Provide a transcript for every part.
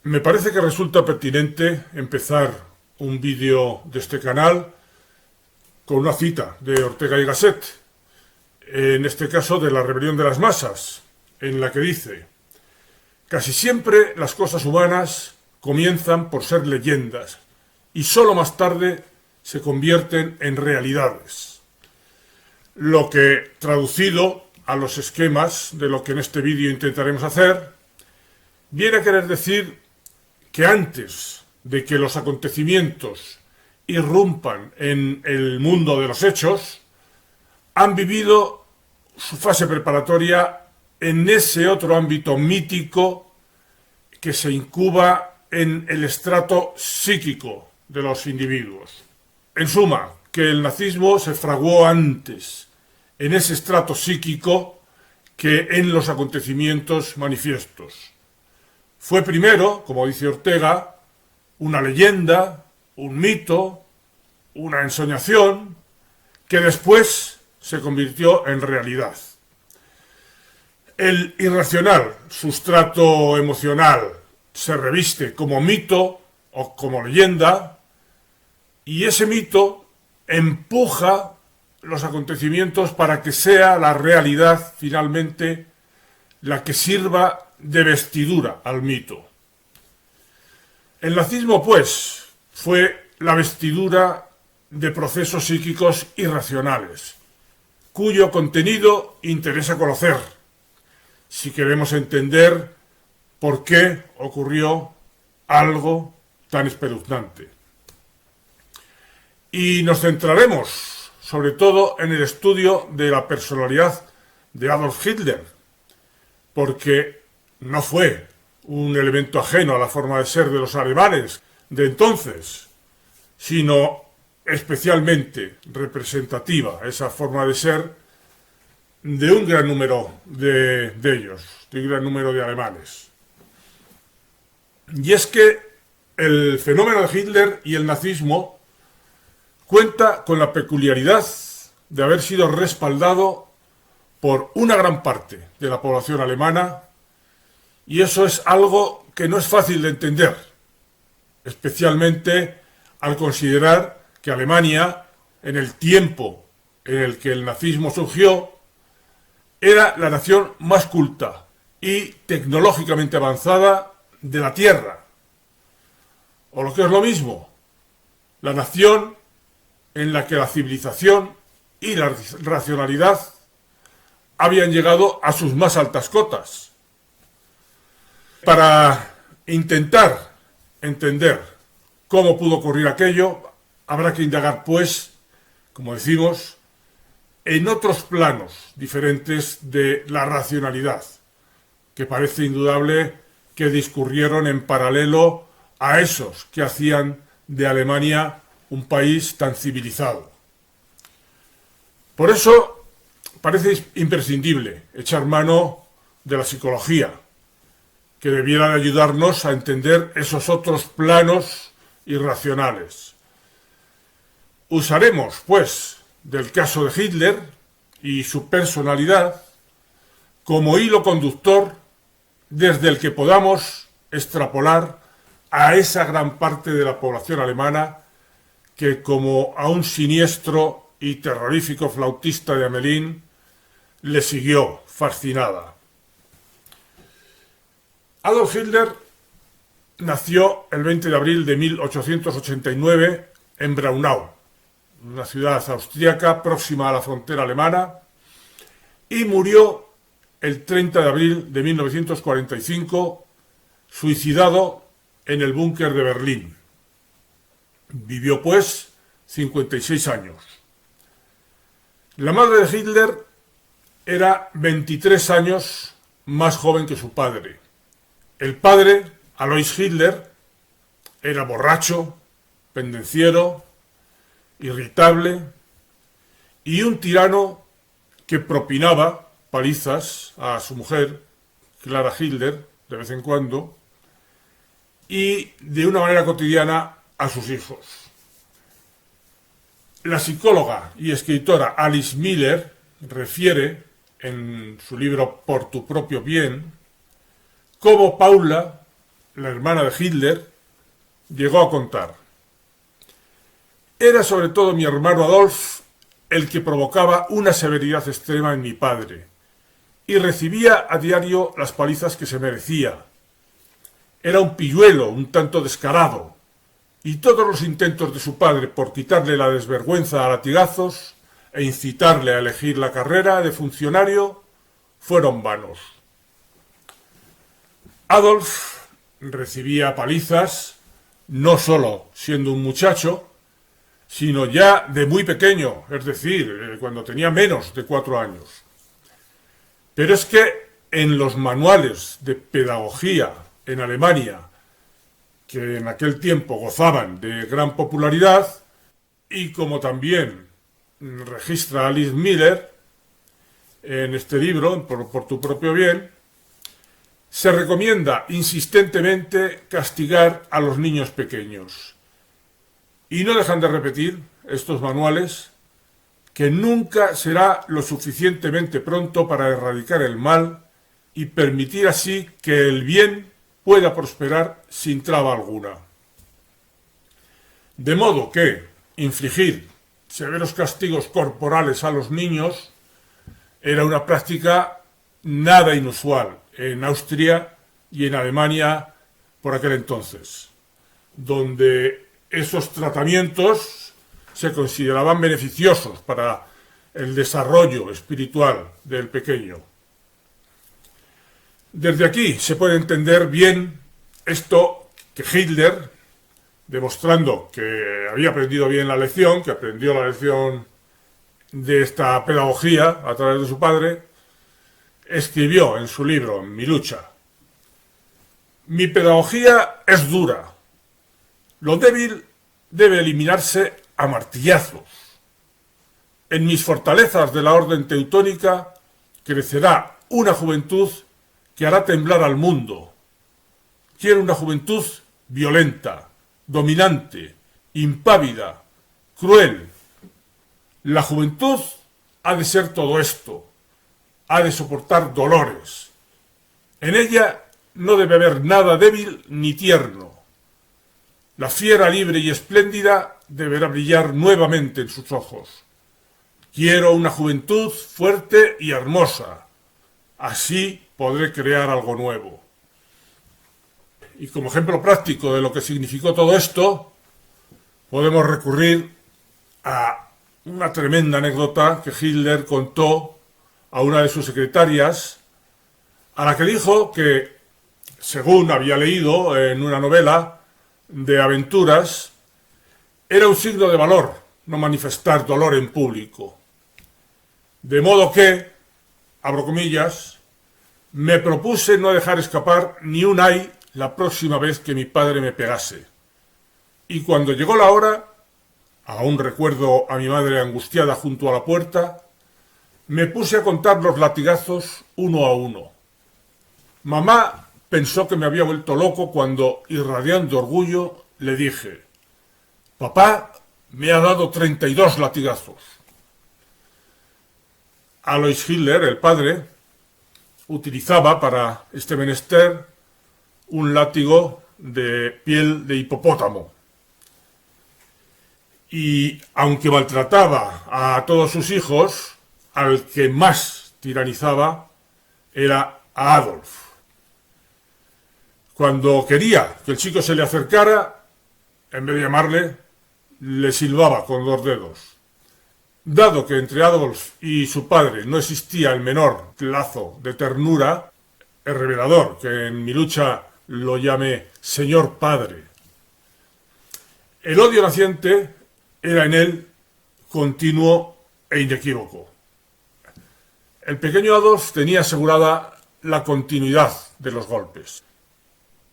Me parece que resulta pertinente empezar un vídeo de este canal con una cita de Ortega y Gasset, en este caso de La rebelión de las masas, en la que dice: casi siempre las cosas humanas comienzan por ser leyendas y sólo más tarde se convierten en realidades. Lo que, traducido a los esquemas de lo que en este vídeo intentaremos hacer, viene a querer decir que antes de que los acontecimientos irrumpan en el mundo de los hechos, han vivido su fase preparatoria en ese otro ámbito mítico que se incuba en el estrato psíquico de los individuos. En suma, que el nazismo se fraguó antes en ese estrato psíquico que en los acontecimientos manifiestos. Fue primero, como dice Ortega, una leyenda, un mito, una ensoñación, que después se convirtió en realidad. El irracional sustrato emocional se reviste como mito o como leyenda, y ese mito empuja los acontecimientos para que sea la realidad finalmente la que sirva de vestidura al mito. El nazismo, pues, fue la vestidura de procesos psíquicos irracionales, cuyo contenido interesa conocer, si queremos entender por qué ocurrió algo tan espeluznante. Y nos centraremos, sobre todo, en el estudio de la personalidad de Adolf Hitler, porque no fue un elemento ajeno a la forma de ser de los alemanes de entonces, sino especialmente representativa esa forma de ser de un gran número de ellos, de un gran número de alemanes. Y es que el fenómeno de Hitler y el nazismo cuenta con la peculiaridad de haber sido respaldado por una gran parte de la población alemana, y eso es algo que no es fácil de entender, especialmente al considerar que Alemania, en el tiempo en el que el nazismo surgió, era la nación más culta y tecnológicamente avanzada de la Tierra. O lo que es lo mismo, la nación en la que la civilización y la racionalidad habían llegado a sus más altas cotas. Para intentar entender cómo pudo ocurrir aquello, habrá que indagar, pues, como decimos, en otros planos diferentes de la racionalidad, que parece indudable que discurrieron en paralelo a esos que hacían de Alemania un país tan civilizado. Por eso parece imprescindible echar mano de la psicología, que debiera de ayudarnos a entender esos otros planos irracionales. Usaremos, pues, del caso de Hitler y su personalidad como hilo conductor desde el que podamos extrapolar a esa gran parte de la población alemana que, como a un siniestro y terrorífico flautista de Hamelin, le siguió fascinada. Adolf Hitler nació el 20 de abril de 1889 en Braunau, una ciudad austríaca próxima a la frontera alemana, y murió el 30 de abril de 1945, suicidado en el búnker de Berlín. Vivió, pues, 56 años. La madre de Hitler era 23 años más joven que su padre. El padre, Alois Hitler, era borracho, pendenciero, irritable y un tirano que propinaba palizas a su mujer, Clara Hitler, de vez en cuando, y de una manera cotidiana a sus hijos. La psicóloga y escritora Alice Miller refiere en su libro Por tu propio bien cómo Paula la hermana de Hitler, llegó a contar: era sobre todo mi hermano Adolf el que provocaba una severidad extrema en mi padre, y recibía a diario las palizas que se merecía. Era un pilluelo, un tanto descarado, y todos los intentos de su padre por quitarle la desvergüenza a latigazos e incitarle a elegir la carrera de funcionario fueron vanos. Adolf recibía palizas no solo siendo un muchacho, sino ya de muy pequeño, es decir, cuando tenía menos de 4 años. Pero es que en los manuales de pedagogía en Alemania, que en aquel tiempo gozaban de gran popularidad, y como también registra Alice Miller en este libro, por tu propio bien, se recomienda insistentemente castigar a los niños pequeños. Y no dejan de repetir estos manuales que nunca será lo suficientemente pronto para erradicar el mal y permitir así que el bien pueda prosperar sin traba alguna. De modo que infligir severos castigos corporales a los niños era una práctica nada inusual en Austria y en Alemania por aquel entonces, donde esos tratamientos se consideraban beneficiosos para el desarrollo espiritual del pequeño. Desde aquí se puede entender bien esto que Hitler, demostrando que había aprendido bien la lección, que aprendió la lección de esta pedagogía a través de su padre, escribió en su libro, Mi lucha: mi pedagogía es dura. Lo débil debe eliminarse a martillazos. En mis fortalezas de la orden teutónica crecerá una juventud que hará temblar al mundo. Quiero una juventud violenta, dominante, impávida, cruel. La juventud ha de ser todo esto, ha de soportar dolores. En ella no debe haber nada débil ni tierno. La fiera libre y espléndida deberá brillar nuevamente en sus ojos. Quiero una juventud fuerte y hermosa. Así podré crear algo nuevo. Y como ejemplo práctico de lo que significó todo esto, podemos recurrir a una tremenda anécdota que Hitler contó a una de sus secretarias, a la que dijo que, según había leído en una novela de aventuras, era un signo de valor no manifestar dolor en público. De modo que, abro comillas, me propuse no dejar escapar ni un ay la próxima vez que mi padre me pegase. Y cuando llegó la hora, aún recuerdo a mi madre angustiada junto a la puerta, me puse a contar los latigazos uno a uno. Mamá pensó que me había vuelto loco cuando, irradiando orgullo, le dije: papá me ha dado 32 latigazos. Alois Hitler, el padre, utilizaba para este menester un látigo de piel de hipopótamo. Y aunque maltrataba a todos sus hijos, al que más tiranizaba era a Adolf. Cuando quería que el chico se le acercara, en vez de llamarle, le silbaba con 2 dedos. Dado que entre Adolf y su padre no existía el menor lazo de ternura, es revelador que en mi lucha lo llame señor padre. El odio naciente era en él continuo e inequívoco. El pequeño Adolf tenía asegurada la continuidad de los golpes.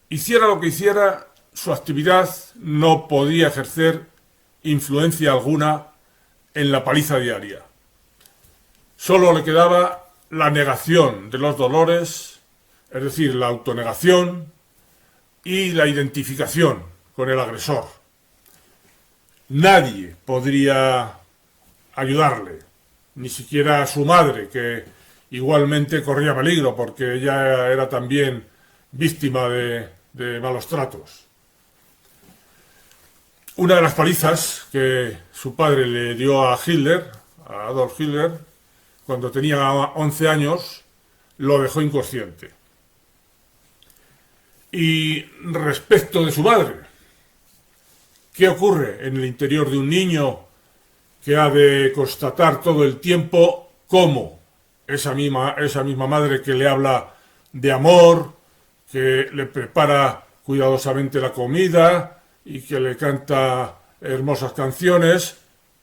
Hiciera lo que hiciera, su actividad no podía ejercer influencia alguna en la paliza diaria. Solo le quedaba la negación de los dolores, es decir, la autonegación y la identificación con el agresor. Nadie podría ayudarle, ni siquiera su madre, que igualmente corría peligro porque ella era también víctima de de malos tratos. Una de las palizas que su padre le dio a Hitler, a Adolf Hitler, cuando tenía 11 años, lo dejó inconsciente. Y respecto de su madre, ¿qué ocurre en el interior de un niño que ha de constatar todo el tiempo cómo esa misma madre que le habla de amor, que le prepara cuidadosamente la comida y que le canta hermosas canciones,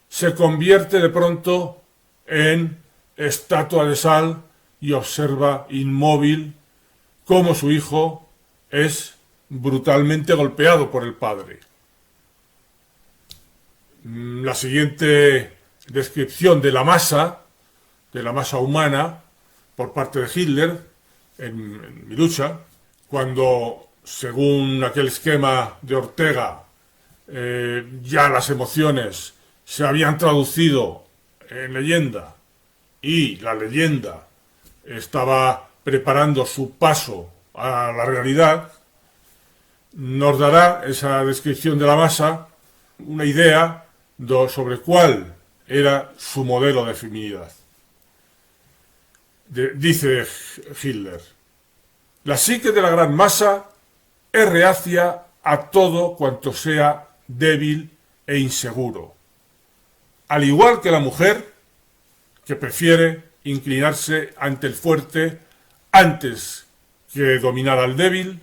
se convierte de pronto en estatua de sal y observa inmóvil cómo su hijo es brutalmente golpeado por el padre? La siguiente descripción de la masa humana por parte de Hitler en Mi lucha, cuando, según aquel esquema de Ortega, ya las emociones se habían traducido en leyenda y la leyenda estaba preparando su paso a la realidad, nos dará esa descripción de la masa una idea sobre cuál era su modelo de feminidad. Dice Hitler: la psique de la gran masa es reacia a todo cuanto sea débil e inseguro, al igual que la mujer, que prefiere inclinarse ante el fuerte antes que dominar al débil.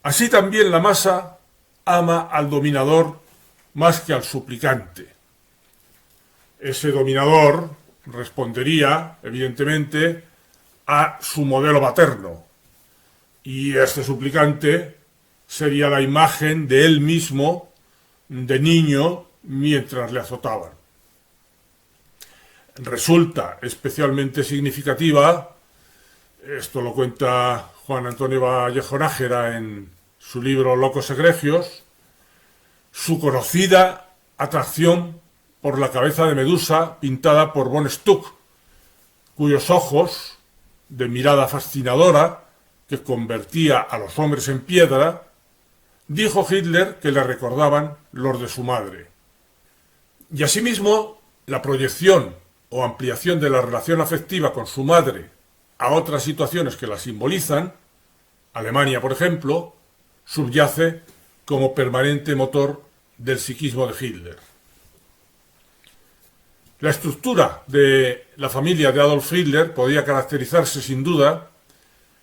Así también la masa ama al dominador más que al suplicante. Ese dominador respondería, evidentemente, a su modelo paterno, y este suplicante sería la imagen de él mismo de niño mientras le azotaban. Resulta especialmente significativa, esto lo cuenta Juan Antonio Vallejo Nájera en su libro Locos Egregios, su conocida atracción por la cabeza de Medusa pintada por von Stuck, cuyos ojos, de mirada fascinadora, que convertía a los hombres en piedra, dijo Hitler que le recordaban los de su madre. Y asimismo, la proyección o ampliación de la relación afectiva con su madre a otras situaciones que la simbolizan, Alemania, por ejemplo, subyace como permanente motor del psiquismo de Hitler. La estructura de la familia de Adolf Hitler podía caracterizarse sin duda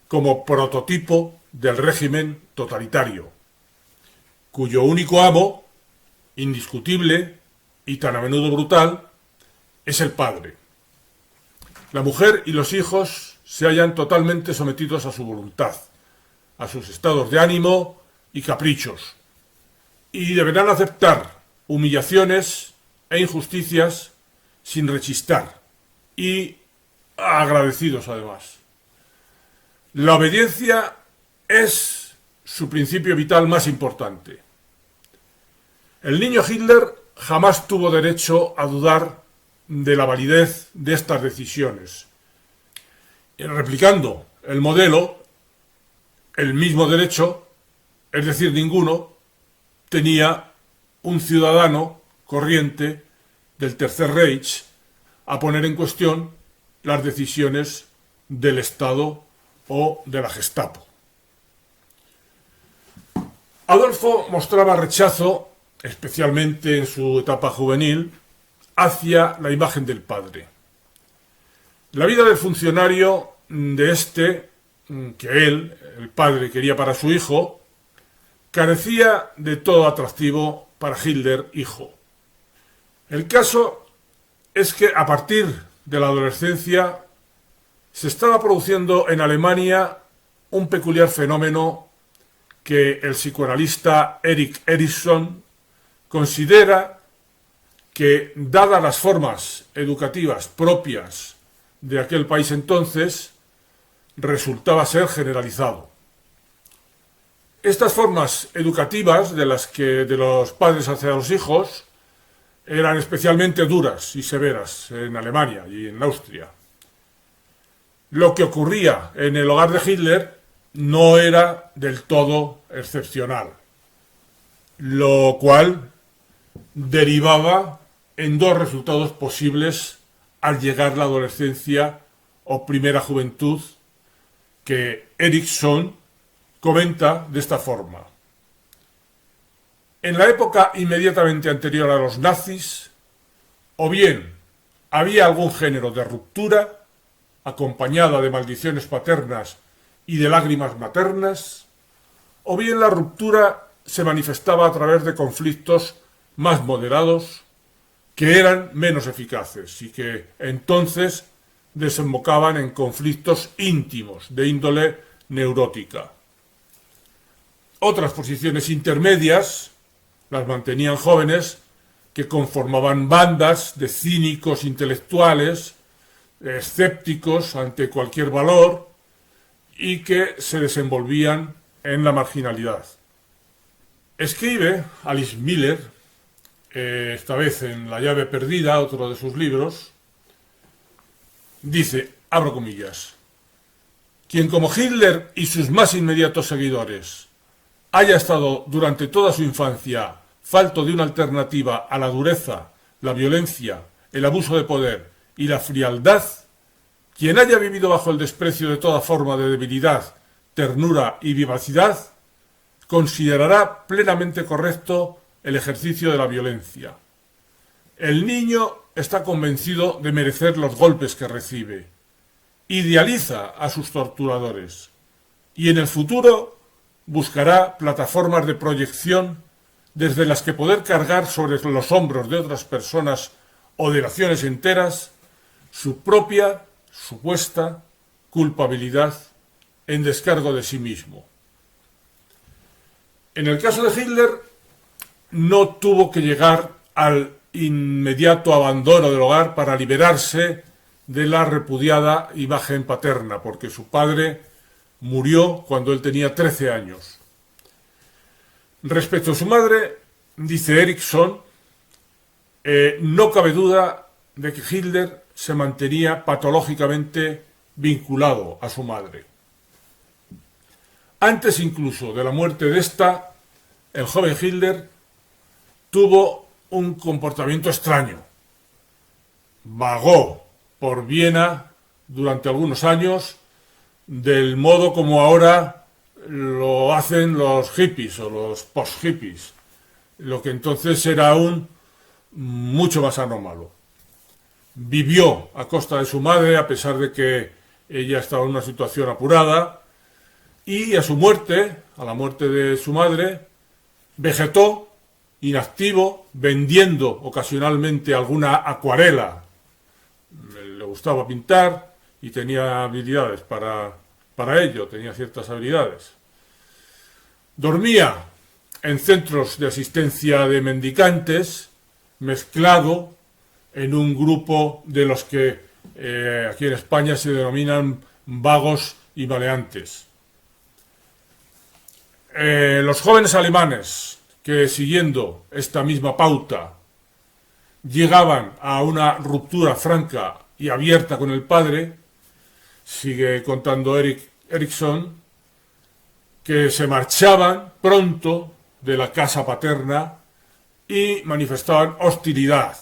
como prototipo del régimen totalitario, cuyo único amo, indiscutible y tan a menudo brutal, es el padre. La mujer y los hijos se hallan totalmente sometidos a su voluntad, a sus estados de ánimo y caprichos, y deberán aceptar humillaciones e injusticias sin rechistar, y agradecidos además. La obediencia es su principio vital más importante. El niño Hitler jamás tuvo derecho a dudar de la validez de estas decisiones. Replicando el modelo, el mismo derecho, es decir, ninguno, tenía un ciudadano corriente del Tercer Reich a poner en cuestión las decisiones del Estado o de la Gestapo. Adolfo mostraba rechazo, especialmente en su etapa juvenil, hacia la imagen del padre. La vida del funcionario de este, que él, el padre, quería para su hijo, carecía de todo atractivo para Hitler hijo. El caso es que a partir de la adolescencia se estaba produciendo en Alemania un peculiar fenómeno que el psicoanalista Erik Erikson considera que, dadas las formas educativas propias de aquel país entonces, resultaba ser generalizado. Estas formas educativas de los padres hacia los hijos eran especialmente duras y severas en Alemania y en Austria. Lo que ocurría en el hogar de Hitler no era del todo excepcional, lo cual derivaba en dos resultados posibles al llegar la adolescencia o primera juventud, que Erikson comenta de esta forma. En la época inmediatamente anterior a los nazis, o bien había algún género de ruptura, acompañada de maldiciones paternas y de lágrimas maternas, o bien la ruptura se manifestaba a través de conflictos más moderados, que eran menos eficaces y que entonces desembocaban en conflictos íntimos de índole neurótica. Otras posiciones intermedias las mantenían jóvenes que conformaban bandas de cínicos intelectuales, escépticos ante cualquier valor y que se desenvolvían en la marginalidad. Escribe Alice Miller, esta vez en La llave perdida, otro de sus libros, dice, abro comillas, quien como Hitler y sus más inmediatos seguidores haya estado durante toda su infancia falto de una alternativa a la dureza, la violencia, el abuso de poder y la frialdad, quien haya vivido bajo el desprecio de toda forma de debilidad, ternura y vivacidad, considerará plenamente correcto el ejercicio de la violencia. El niño está convencido de merecer los golpes que recibe, idealiza a sus torturadores y en el futuro buscará plataformas de proyección desde las que poder cargar sobre los hombros de otras personas o de naciones enteras su propia supuesta culpabilidad en descargo de sí mismo. En el caso de Hitler, no tuvo que llegar al inmediato abandono del hogar para liberarse de la repudiada imagen paterna, porque su padre murió cuando él tenía 13 años. Respecto a su madre, dice Erikson, no cabe duda de que Hitler se mantenía patológicamente vinculado a su madre. Antes incluso de la muerte de esta, el joven Hitler tuvo un comportamiento extraño. Vagó por Viena durante algunos años del modo como ahora lo hacen los hippies o los post-hippies, lo que entonces era aún mucho más anómalo. Vivió a costa de su madre a pesar de que ella estaba en una situación apurada y a su muerte, a la muerte de su madre, vegetó inactivo, vendiendo ocasionalmente alguna acuarela. Le gustaba pintar y tenía habilidades para ello, tenía ciertas habilidades. Dormía en centros de asistencia de mendicantes, mezclado en un grupo de los que aquí en España se denominan vagos y maleantes. Los jóvenes alemanes que, siguiendo esta misma pauta, llegaban a una ruptura franca y abierta con el padre, sigue contando Erikson, que se marchaban pronto de la casa paterna y manifestaban hostilidad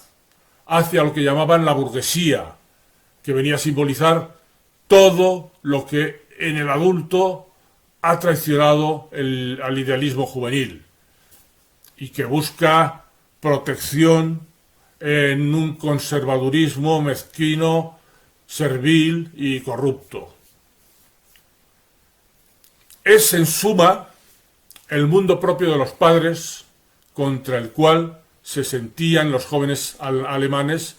hacia lo que llamaban la burguesía, que venía a simbolizar todo lo que en el adulto ha traicionado al idealismo juvenil y que busca protección en un conservadurismo mezquino, servil y corrupto. Es, en suma, el mundo propio de los padres contra el cual se sentían los jóvenes alemanes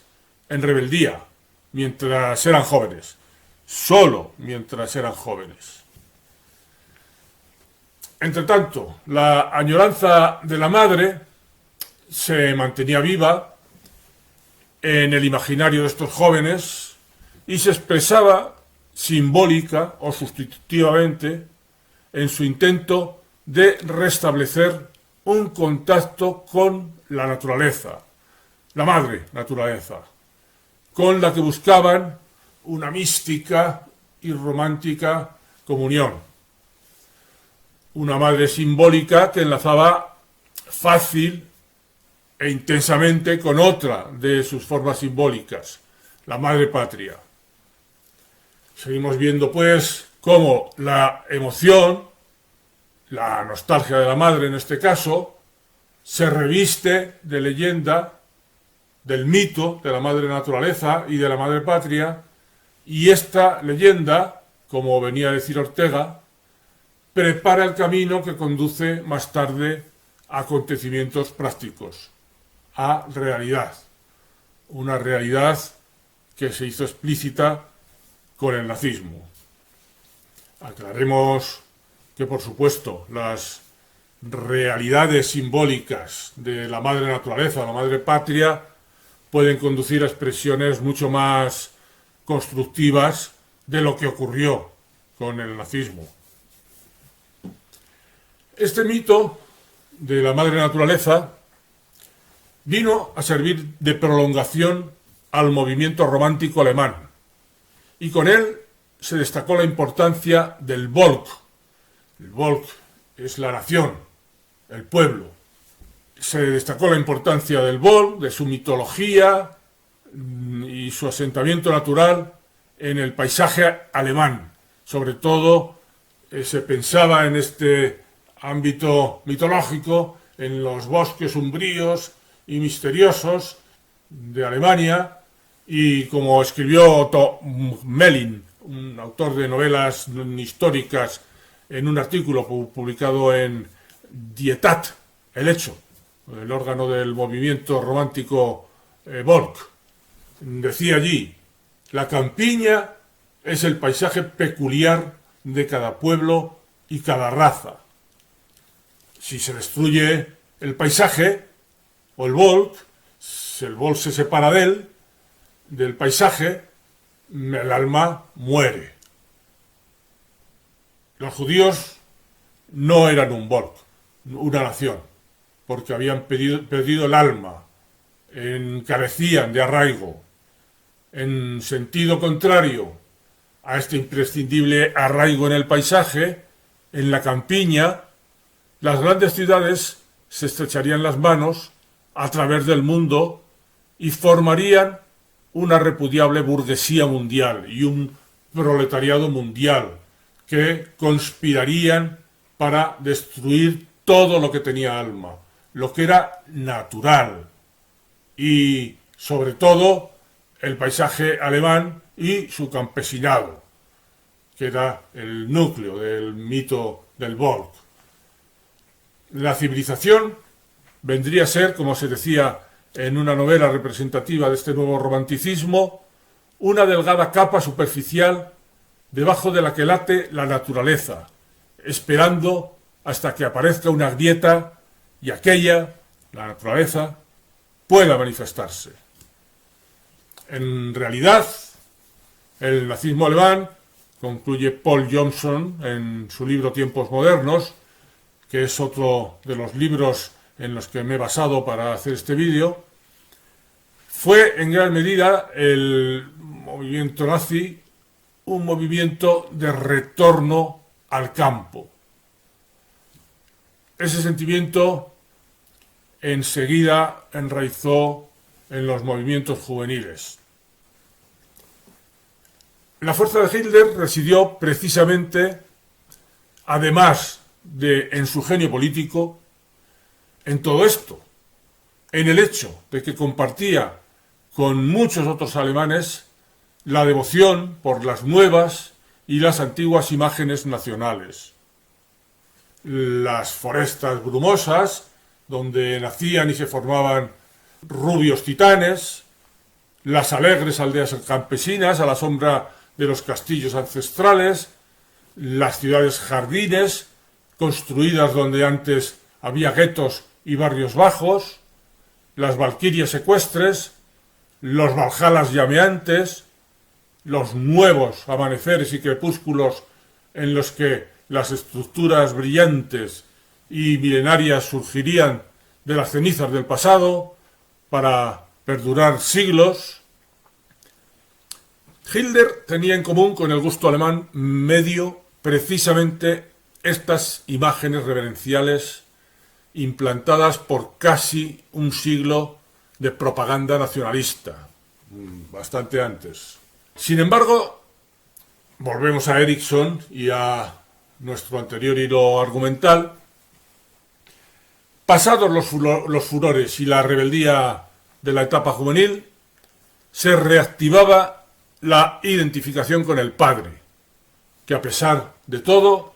en rebeldía mientras eran jóvenes, solo mientras eran jóvenes. Entretanto, la añoranza de la madre se mantenía viva en el imaginario de estos jóvenes y se expresaba simbólica o sustitutivamente en su intento de restablecer un contacto con la naturaleza, la madre naturaleza, con la que buscaban una mística y romántica comunión. una madre simbólica que enlazaba fácil e intensamente con otra de sus formas simbólicas, la madre patria. Seguimos viendo pues cómo la emoción, la nostalgia de la madre en este caso, se reviste de leyenda, del mito de la madre naturaleza y de la madre patria, y esta leyenda, como venía a decir Ortega, prepara el camino que conduce más tarde a acontecimientos prácticos, a realidad. Una realidad que se hizo explícita con el nazismo. Aclaremos que, por supuesto, las realidades simbólicas de la madre naturaleza, la madre patria, pueden conducir a expresiones mucho más constructivas de lo que ocurrió con el nazismo. Este mito de la madre naturaleza vino a servir de prolongación al movimiento romántico alemán, y con él se destacó la importancia del Volk. El Volk es la nación, el pueblo. Se destacó la importancia del Volk, de su mitología y su asentamiento natural en el paisaje alemán. Sobre todo se pensaba en este ámbito mitológico en los bosques umbríos y misteriosos de Alemania, y como escribió Otto Melling, un autor de novelas históricas, en un artículo publicado en Die Tat, El Hecho, el órgano del movimiento romántico Volk, decía allí: la campiña es el paisaje peculiar de cada pueblo y cada raza. Si se destruye el paisaje o el Volk se separa del paisaje, el alma muere. Los judíos no eran un Volk, una nación, porque habían perdido el alma, carecían de arraigo. En sentido contrario a este imprescindible arraigo en el paisaje, en la campiña, las grandes ciudades se estrecharían las manos a través del mundo y formarían una repudiable burguesía mundial y un proletariado mundial que conspirarían para destruir todo lo que tenía alma, lo que era natural, y sobre todo el paisaje alemán y su campesinado, que era el núcleo del mito del Volk. La civilización vendría a ser, como se decía en una novela representativa de este nuevo romanticismo, una delgada capa superficial debajo de la que late la naturaleza, esperando hasta que aparezca una grieta y aquella, la naturaleza, pueda manifestarse. En realidad, el nazismo alemán, concluye Paul Johnson en su libro Tiempos Modernos, que es otro de los libros en los que me he basado para hacer este vídeo, fue en gran medida el movimiento nazi un movimiento de retorno al campo. Ese sentimiento enseguida enraizó en los movimientos juveniles. La fuerza de Hitler residió precisamente, además de en su genio político, en todo esto, en el hecho de que compartía con muchos otros alemanes la devoción por las nuevas y las antiguas imágenes nacionales. Las forestas brumosas, donde nacían y se formaban rubios titanes, las alegres aldeas campesinas a la sombra de los castillos ancestrales, las ciudades jardines, construidas donde antes había guetos y barrios bajos, las valquirias ecuestres, los valhalas llameantes, los nuevos amaneceres y crepúsculos en los que las estructuras brillantes y milenarias surgirían de las cenizas del pasado para perdurar siglos. Hitler tenía en común con el gusto alemán medio precisamente estas imágenes reverenciales implantadas por casi un siglo de propaganda nacionalista, bastante antes. Sin embargo, volvemos a Erickson y a nuestro anterior hilo argumental. Pasados los furores y la rebeldía de la etapa juvenil, se reactivaba la identificación con el padre, que a pesar de todo,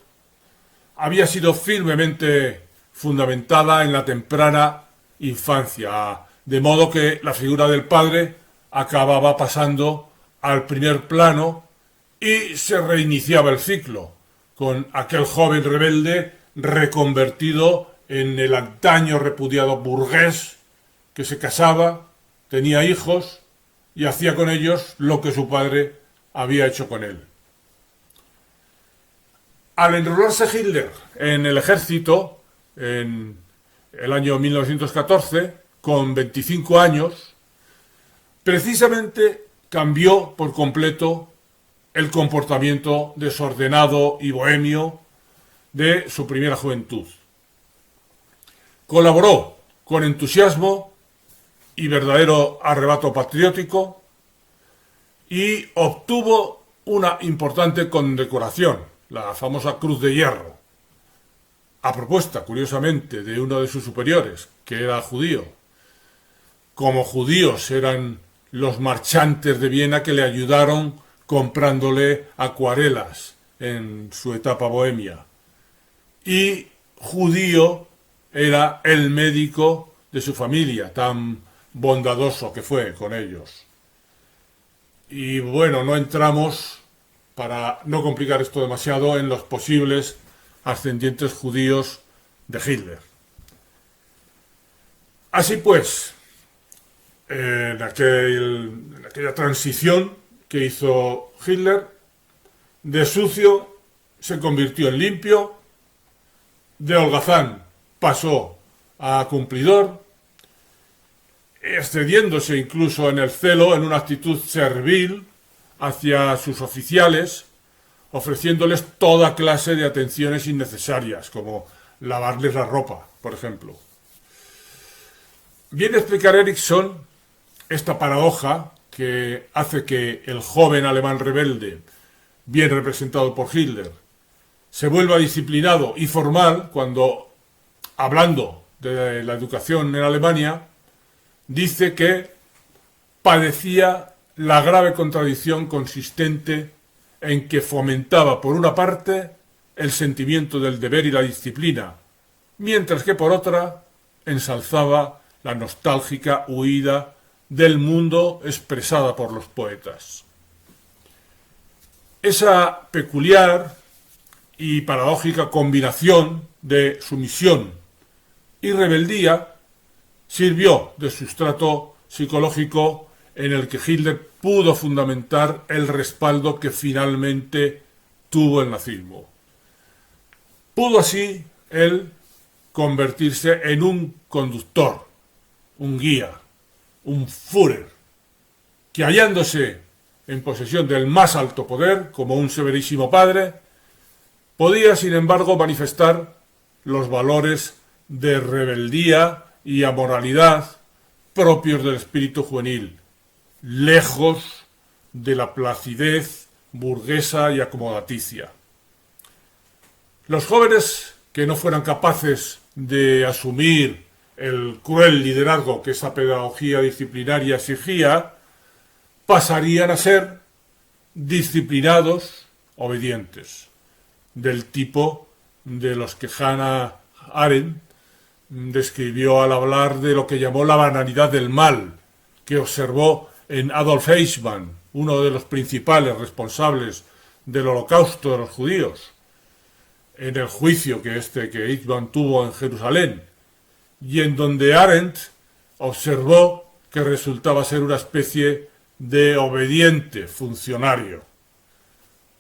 había sido firmemente fundamentada en la temprana infancia, de modo que la figura del padre acababa pasando al primer plano y se reiniciaba el ciclo, con aquel joven rebelde reconvertido en el antaño repudiado burgués que se casaba, tenía hijos y hacía con ellos lo que su padre había hecho con él. Al enrolarse Hitler en el ejército en el año 1914, con 25 años, precisamente cambió por completo el comportamiento desordenado y bohemio de su primera juventud. Colaboró con entusiasmo y verdadero arrebato patriótico y obtuvo una importante condecoración, la famosa Cruz de Hierro, a propuesta, curiosamente, de uno de sus superiores, que era judío. Como judíos eran los marchantes de Viena que le ayudaron comprándole acuarelas en su etapa bohemia. Y judío era el médico de su familia, tan bondadoso que fue con ellos. Y bueno, no entramos, para no complicar esto demasiado, en los posibles ascendientes judíos de Hitler. Así pues, en aquella transición que hizo Hitler, de sucio se convirtió en limpio, de holgazán pasó a cumplidor, excediéndose incluso en el celo, en una actitud servil hacia sus oficiales, ofreciéndoles toda clase de atenciones innecesarias, como lavarles la ropa, por ejemplo. Viene a explicar Erickson esta paradoja que hace que el joven alemán rebelde, bien representado por Hitler, se vuelva disciplinado y formal cuando, hablando de la educación en Alemania, dice que padecía la grave contradicción consistente en que fomentaba, por una parte, el sentimiento del deber y la disciplina, mientras que por otra ensalzaba la nostálgica huida del mundo expresada por los poetas. Esa peculiar y paradójica combinación de sumisión y rebeldía sirvió de sustrato psicológico en el que Hitler pudo fundamentar el respaldo que finalmente tuvo el nazismo. Pudo así él convertirse en un conductor, un guía, un Führer, que hallándose en posesión del más alto poder, como un severísimo padre, podía sin embargo manifestar los valores de rebeldía y amoralidad propios del espíritu juvenil, lejos de la placidez burguesa y acomodaticia. Los jóvenes que no fueran capaces de asumir el cruel liderazgo que esa pedagogía disciplinaria exigía, pasarían a ser disciplinados obedientes, del tipo de los que Hannah Arendt describió al hablar de lo que llamó la banalidad del mal, que observó en Adolf Eichmann, uno de los principales responsables del holocausto de los judíos, en el juicio que Eichmann tuvo en Jerusalén, y en donde Arendt observó que resultaba ser una especie de obediente funcionario.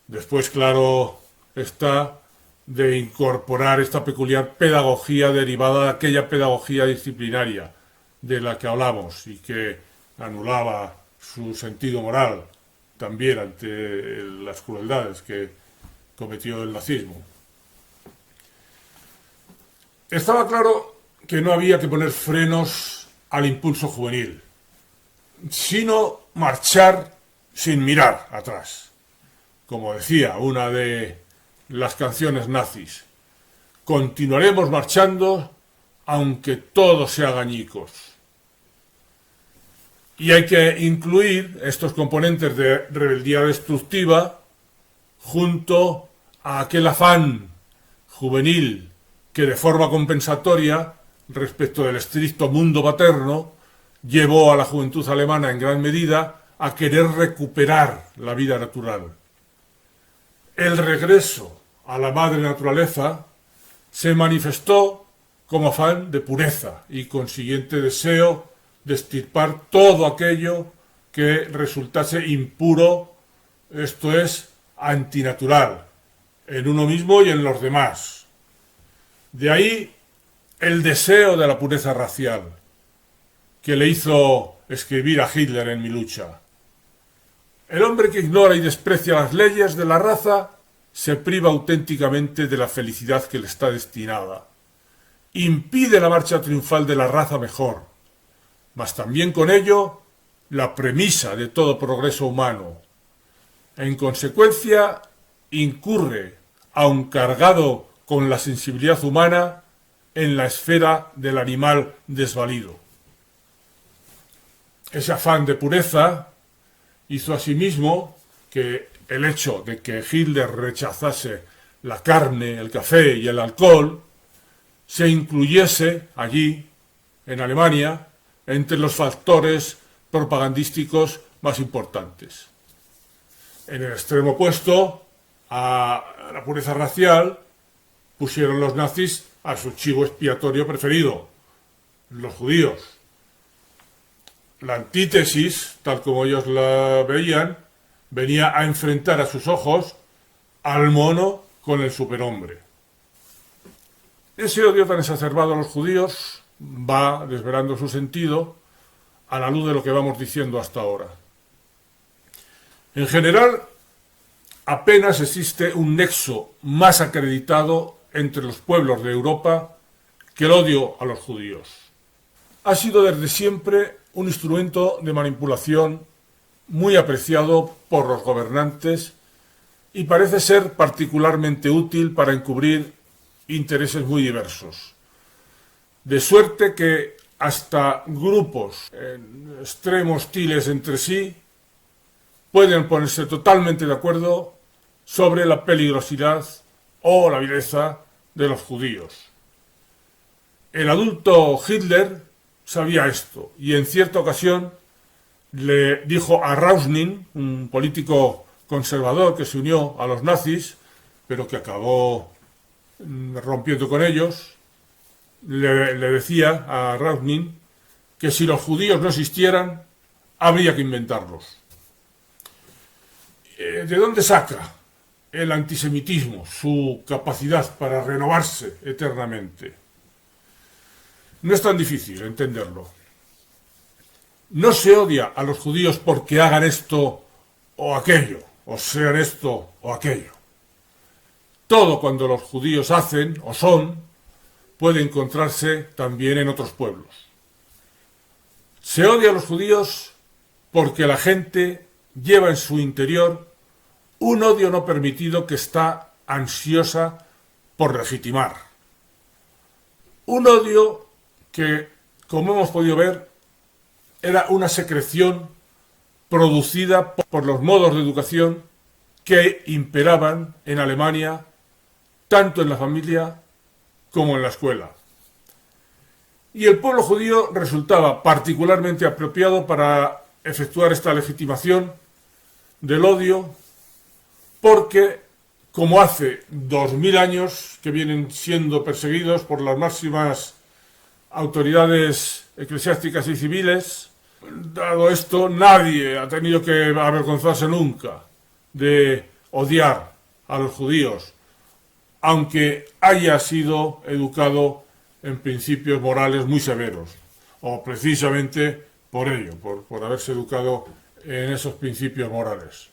Después, claro está, de incorporar esta peculiar pedagogía derivada de aquella pedagogía disciplinaria de la que hablamos y que anulaba su sentido moral también ante las crueldades que cometió el nazismo. Estaba claro que no había que poner frenos al impulso juvenil, sino marchar sin mirar atrás. Como decía una de las canciones nazis, continuaremos marchando aunque todo se haga añicos. Y hay que incluir estos componentes de rebeldía destructiva junto a aquel afán juvenil que de forma compensatoria respecto del estricto mundo paterno llevó a la juventud alemana en gran medida a querer recuperar la vida natural. El regreso a la madre naturaleza se manifestó como afán de pureza y consiguiente deseo de extirpar todo aquello que resultase impuro, esto es, antinatural, en uno mismo y en los demás. De ahí el deseo de la pureza racial, que le hizo escribir a Hitler en Mi lucha. El hombre que ignora y desprecia las leyes de la raza se priva auténticamente de la felicidad que le está destinada. Impide la marcha triunfal de la raza mejor, mas también con ello la premisa de todo progreso humano. En consecuencia, incurre, aun cargado con la sensibilidad humana, en la esfera del animal desvalido. Ese afán de pureza hizo asimismo que el hecho de que Hitler rechazase la carne, el café y el alcohol se incluyese allí, en Alemania, entre los factores propagandísticos más importantes. En el extremo opuesto a la pureza racial pusieron los nazis a su chivo expiatorio preferido, los judíos. La antítesis, tal como ellos la veían, venía a enfrentar a sus ojos al mono con el superhombre. Ese odio tan exacerbado a los judíos va desvelando su sentido a la luz de lo que vamos diciendo hasta ahora. En general, apenas existe un nexo más acreditado entre los pueblos de Europa que el odio a los judíos. Ha sido desde siempre un instrumento de manipulación muy apreciado por los gobernantes y parece ser particularmente útil para encubrir intereses muy diversos. De suerte que hasta grupos en extremo hostiles entre sí pueden ponerse totalmente de acuerdo sobre la peligrosidad o la vileza de los judíos. El adulto Hitler sabía esto y en cierta ocasión le dijo a Rausning, un político conservador que se unió a los nazis, pero que acabó rompiendo con ellos, le decía a Rausning que si los judíos no existieran, habría que inventarlos. ¿De dónde saca el antisemitismo su capacidad para renovarse eternamente? No es tan difícil entenderlo. No se odia a los judíos porque hagan esto o aquello, o sean esto o aquello. Todo cuando los judíos hacen o son puede encontrarse también en otros pueblos. Se odia a los judíos porque la gente lleva en su interior un odio no permitido que está ansiosa por legitimar. Un odio que, como hemos podido ver, era una secreción producida por los modos de educación que imperaban en Alemania, tanto en la familia como en la escuela. Y el pueblo judío resultaba particularmente apropiado para efectuar esta legitimación del odio, porque, como hace 2000 años que vienen siendo perseguidos por las máximas autoridades eclesiásticas y civiles, dado esto, nadie ha tenido que avergonzarse nunca de odiar a los judíos, aunque haya sido educado en principios morales muy severos, o precisamente por ello, por haberse educado en esos principios morales.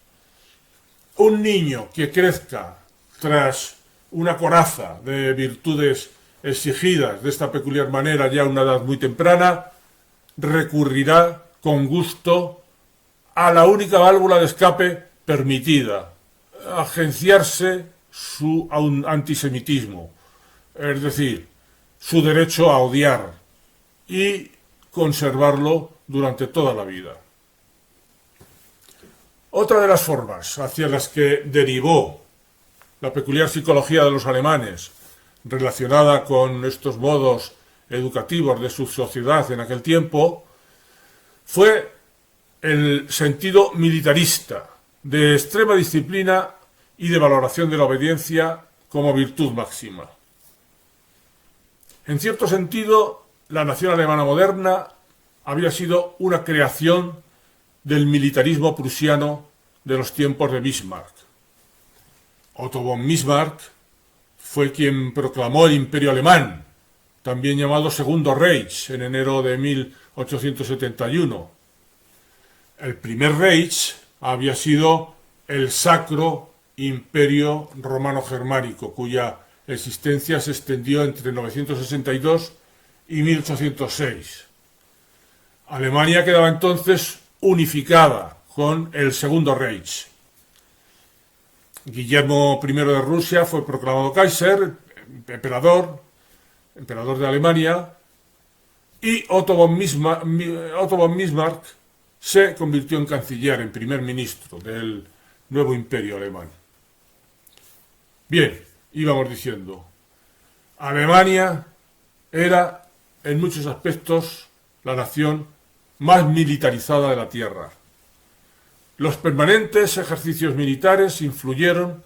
Un niño que crezca tras una coraza de virtudes exigidas de esta peculiar manera ya a una edad muy temprana, recurrirá con gusto a la única válvula de escape permitida, agenciarse su antisemitismo, es decir, su derecho a odiar y conservarlo durante toda la vida. Otra de las formas hacia las que derivó la peculiar psicología de los alemanes relacionada con estos modos educativos de su sociedad en aquel tiempo fue el sentido militarista, de extrema disciplina y de valoración de la obediencia como virtud máxima. En cierto sentido, la nación alemana moderna había sido una creación del militarismo prusiano de los tiempos de Bismarck. Otto von Bismarck fue quien proclamó el Imperio Alemán, también llamado Segundo Reich, en enero de 1871. El primer Reich había sido el Sacro Imperio Romano-Germánico, cuya existencia se extendió entre 962 y 1806. Alemania quedaba entonces unificada con el Segundo Reich. Guillermo I de Rusia fue proclamado Kaiser, emperador de Alemania, y Otto von Bismarck se convirtió en canciller, en primer ministro del nuevo imperio alemán. Bien, íbamos diciendo, Alemania era en muchos aspectos la nación más militarizada de la Tierra. Los permanentes ejercicios militares influyeron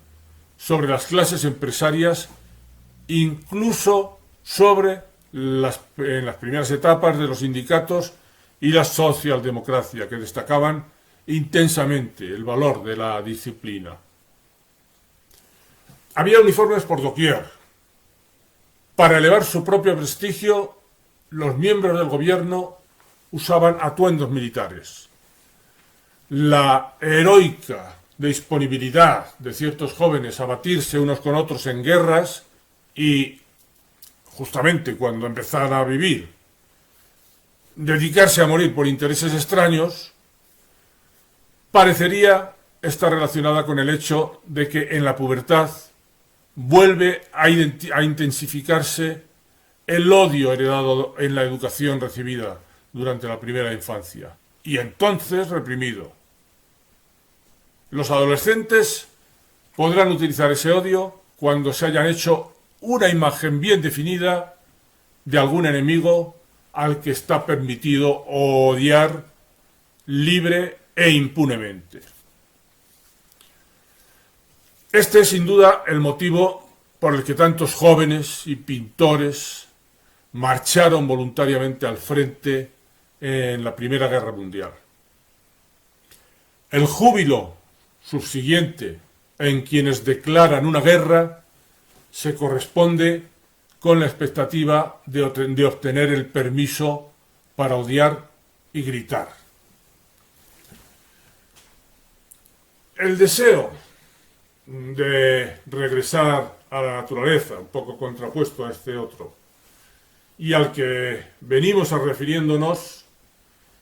sobre las clases empresarias, incluso en las primeras etapas de los sindicatos y la socialdemocracia, que destacaban intensamente el valor de la disciplina. Había uniformes por doquier. Para elevar su propio prestigio, los miembros del gobierno usaban atuendos militares. La heroica disponibilidad de ciertos jóvenes a batirse unos con otros en guerras y, justamente cuando empezaran a vivir, dedicarse a morir por intereses extraños, parecería estar relacionada con el hecho de que en la pubertad vuelve a intensificarse el odio heredado en la educación recibida durante la primera infancia, y entonces reprimido. Los adolescentes podrán utilizar ese odio cuando se hayan hecho una imagen bien definida de algún enemigo al que está permitido odiar libre e impunemente. Este es sin duda el motivo por el que tantos jóvenes y pintores marcharon voluntariamente al frente en la Primera Guerra Mundial. El júbilo subsiguiente en quienes declaran una guerra se corresponde con la expectativa de obtener el permiso para odiar y gritar. El deseo de regresar a la naturaleza, un poco contrapuesto a este otro, y al que venimos a refiriéndonos,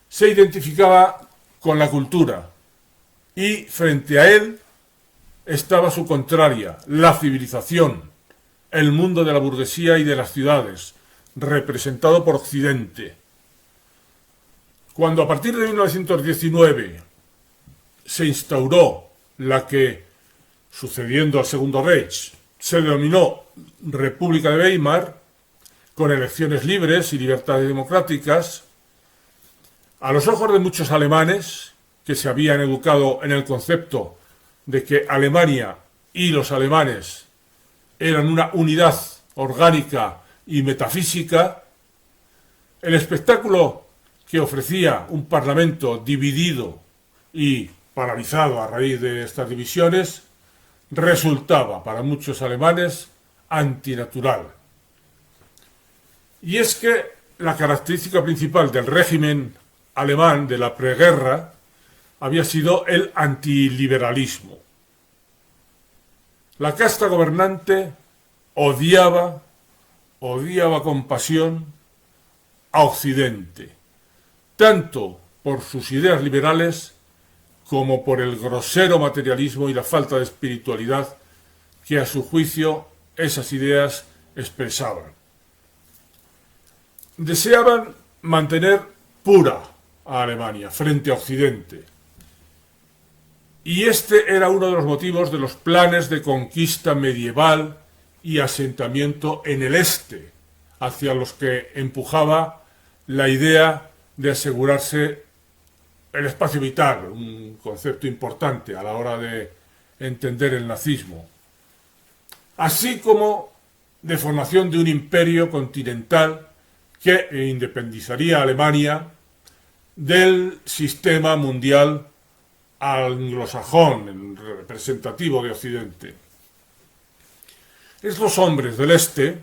se identificaba con la cultura, y frente a él estaba su contraria, la civilización, el mundo de la burguesía y de las ciudades, representado por Occidente. Cuando a partir de 1919 se instauró la que, sucediendo al Segundo Reich, se denominó República de Weimar, con elecciones libres y libertades democráticas, a los ojos de muchos alemanes que se habían educado en el concepto de que Alemania y los alemanes eran una unidad orgánica y metafísica, el espectáculo que ofrecía un parlamento dividido y paralizado a raíz de estas divisiones resultaba para muchos alemanes antinatural. Y es que la característica principal del régimen alemán de la preguerra había sido el antiliberalismo. La casta gobernante odiaba odiaba con pasión a Occidente, tanto por sus ideas liberales como por el grosero materialismo y la falta de espiritualidad que a su juicio esas ideas expresaban. Deseaban mantener pura a Alemania frente a Occidente, y este era uno de los motivos de los planes de conquista medieval y asentamiento en el este, hacia los que empujaba la idea de asegurarse el espacio vital, un concepto importante a la hora de entender el nazismo, así como de formación de un imperio continental que independizaría a Alemania del sistema mundial anglosajón, el representativo de Occidente. Estos hombres del Este,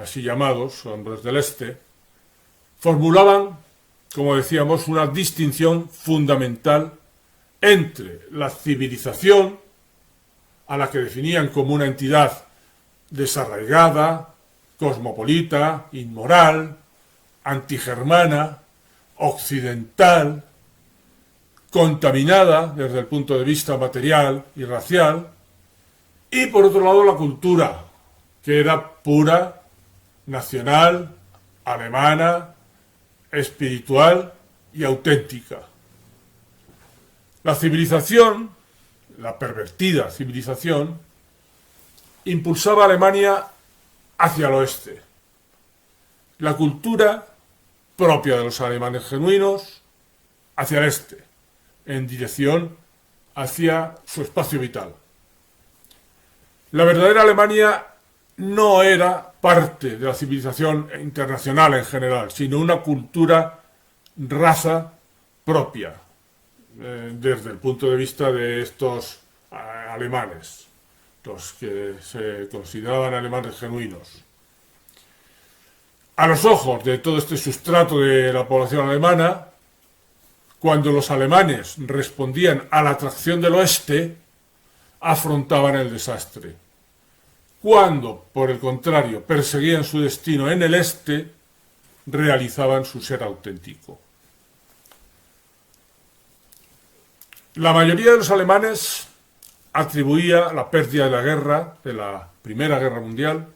así llamados hombres del Este, formulaban, como decíamos, una distinción fundamental entre la civilización, a la que definían como una entidad desarraigada, cosmopolita, inmoral, antigermana, occidental, contaminada desde el punto de vista material y racial, y por otro lado la cultura, que era pura, nacional, alemana, espiritual y auténtica. La civilización, la pervertida civilización, impulsaba a Alemania hacia el oeste. La cultura, propia de los alemanes genuinos, hacia el este, en dirección hacia su espacio vital. La verdadera Alemania no era parte de la civilización internacional en general, sino una cultura, raza propia, desde el punto de vista de estos alemanes, los que se consideraban alemanes genuinos. A los ojos de todo este sustrato de la población alemana, cuando los alemanes respondían a la atracción del oeste, afrontaban el desastre. Cuando, por el contrario, perseguían su destino en el este, realizaban su ser auténtico. La mayoría de los alemanes atribuía la pérdida de la guerra, de la Primera Guerra Mundial,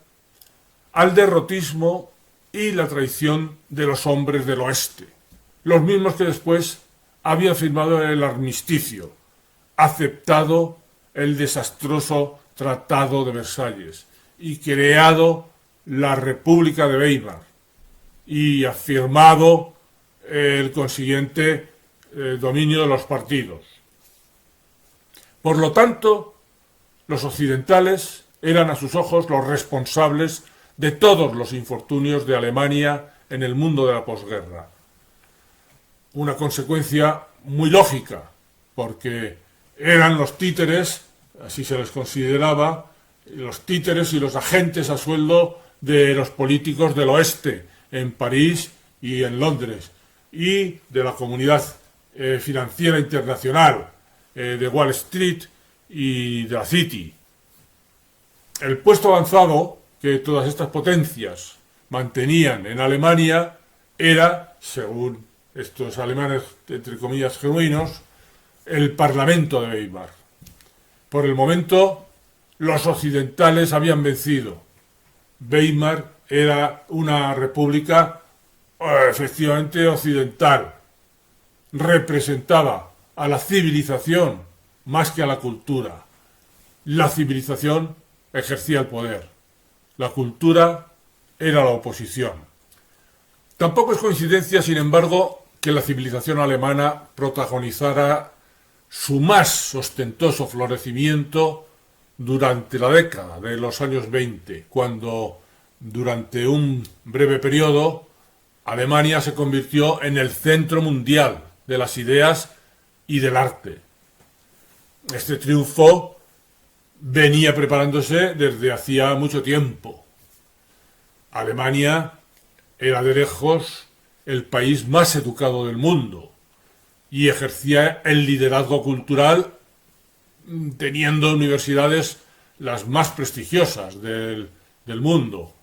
al derrotismo y la traición de los hombres del oeste, los mismos que después habían firmado el armisticio, aceptado el desastroso Tratado de Versalles y creado la República de Weimar y afirmado el consiguiente dominio de los partidos. Por lo tanto, los occidentales eran a sus ojos los responsables de todos los infortunios de Alemania en el mundo de la posguerra. Una consecuencia muy lógica, porque eran los títeres, así se les consideraba, los títeres y los agentes a sueldo de los políticos del oeste, en París y en Londres, y de la comunidad financiera internacional, de Wall Street y de la City. El puesto avanzado que todas estas potencias mantenían en Alemania era, según estos alemanes, entre comillas, genuinos, el Parlamento de Weimar. Por el momento, los occidentales habían vencido. Weimar era una república efectivamente occidental. Representaba a la civilización más que a la cultura. La civilización ejercía el poder. La cultura era la oposición. Tampoco es coincidencia, sin embargo, que la civilización alemana protagonizara su más ostentoso florecimiento durante la década de los años 20, cuando, durante un breve periodo, Alemania se convirtió en el centro mundial de las ideas y del arte. Este triunfo venía preparándose desde hacía mucho tiempo. Alemania era de lejos el país más educado del mundo y ejercía el liderazgo cultural teniendo universidades las más prestigiosas del mundo.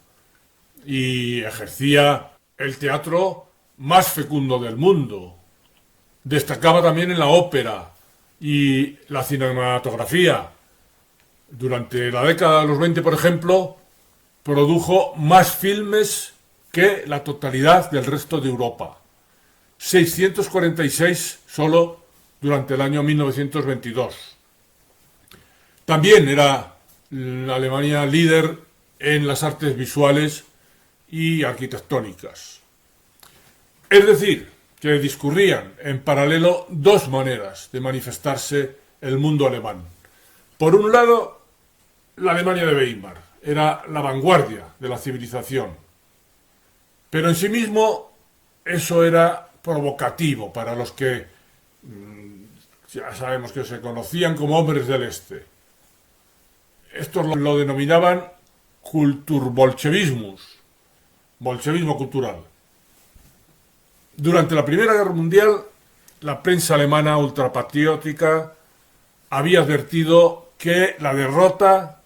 y ejercía el teatro más fecundo del mundo. Destacaba también en la ópera y la cinematografía. Durante la década de los 20, por ejemplo, produjo más filmes que la totalidad del resto de Europa. 646 solo durante el año 1922. También era la Alemania líder en las artes visuales y arquitectónicas. Es decir, que discurrían en paralelo dos maneras de manifestarse el mundo alemán. Por un lado, la Alemania de Weimar era la vanguardia de la civilización, pero en sí mismo eso era provocativo para los que ya sabemos que se conocían como hombres del Este. Estos lo denominaban Kulturbolschewismus, bolchevismo cultural. Durante la Primera Guerra Mundial, la prensa alemana ultrapatriótica había advertido que la derrota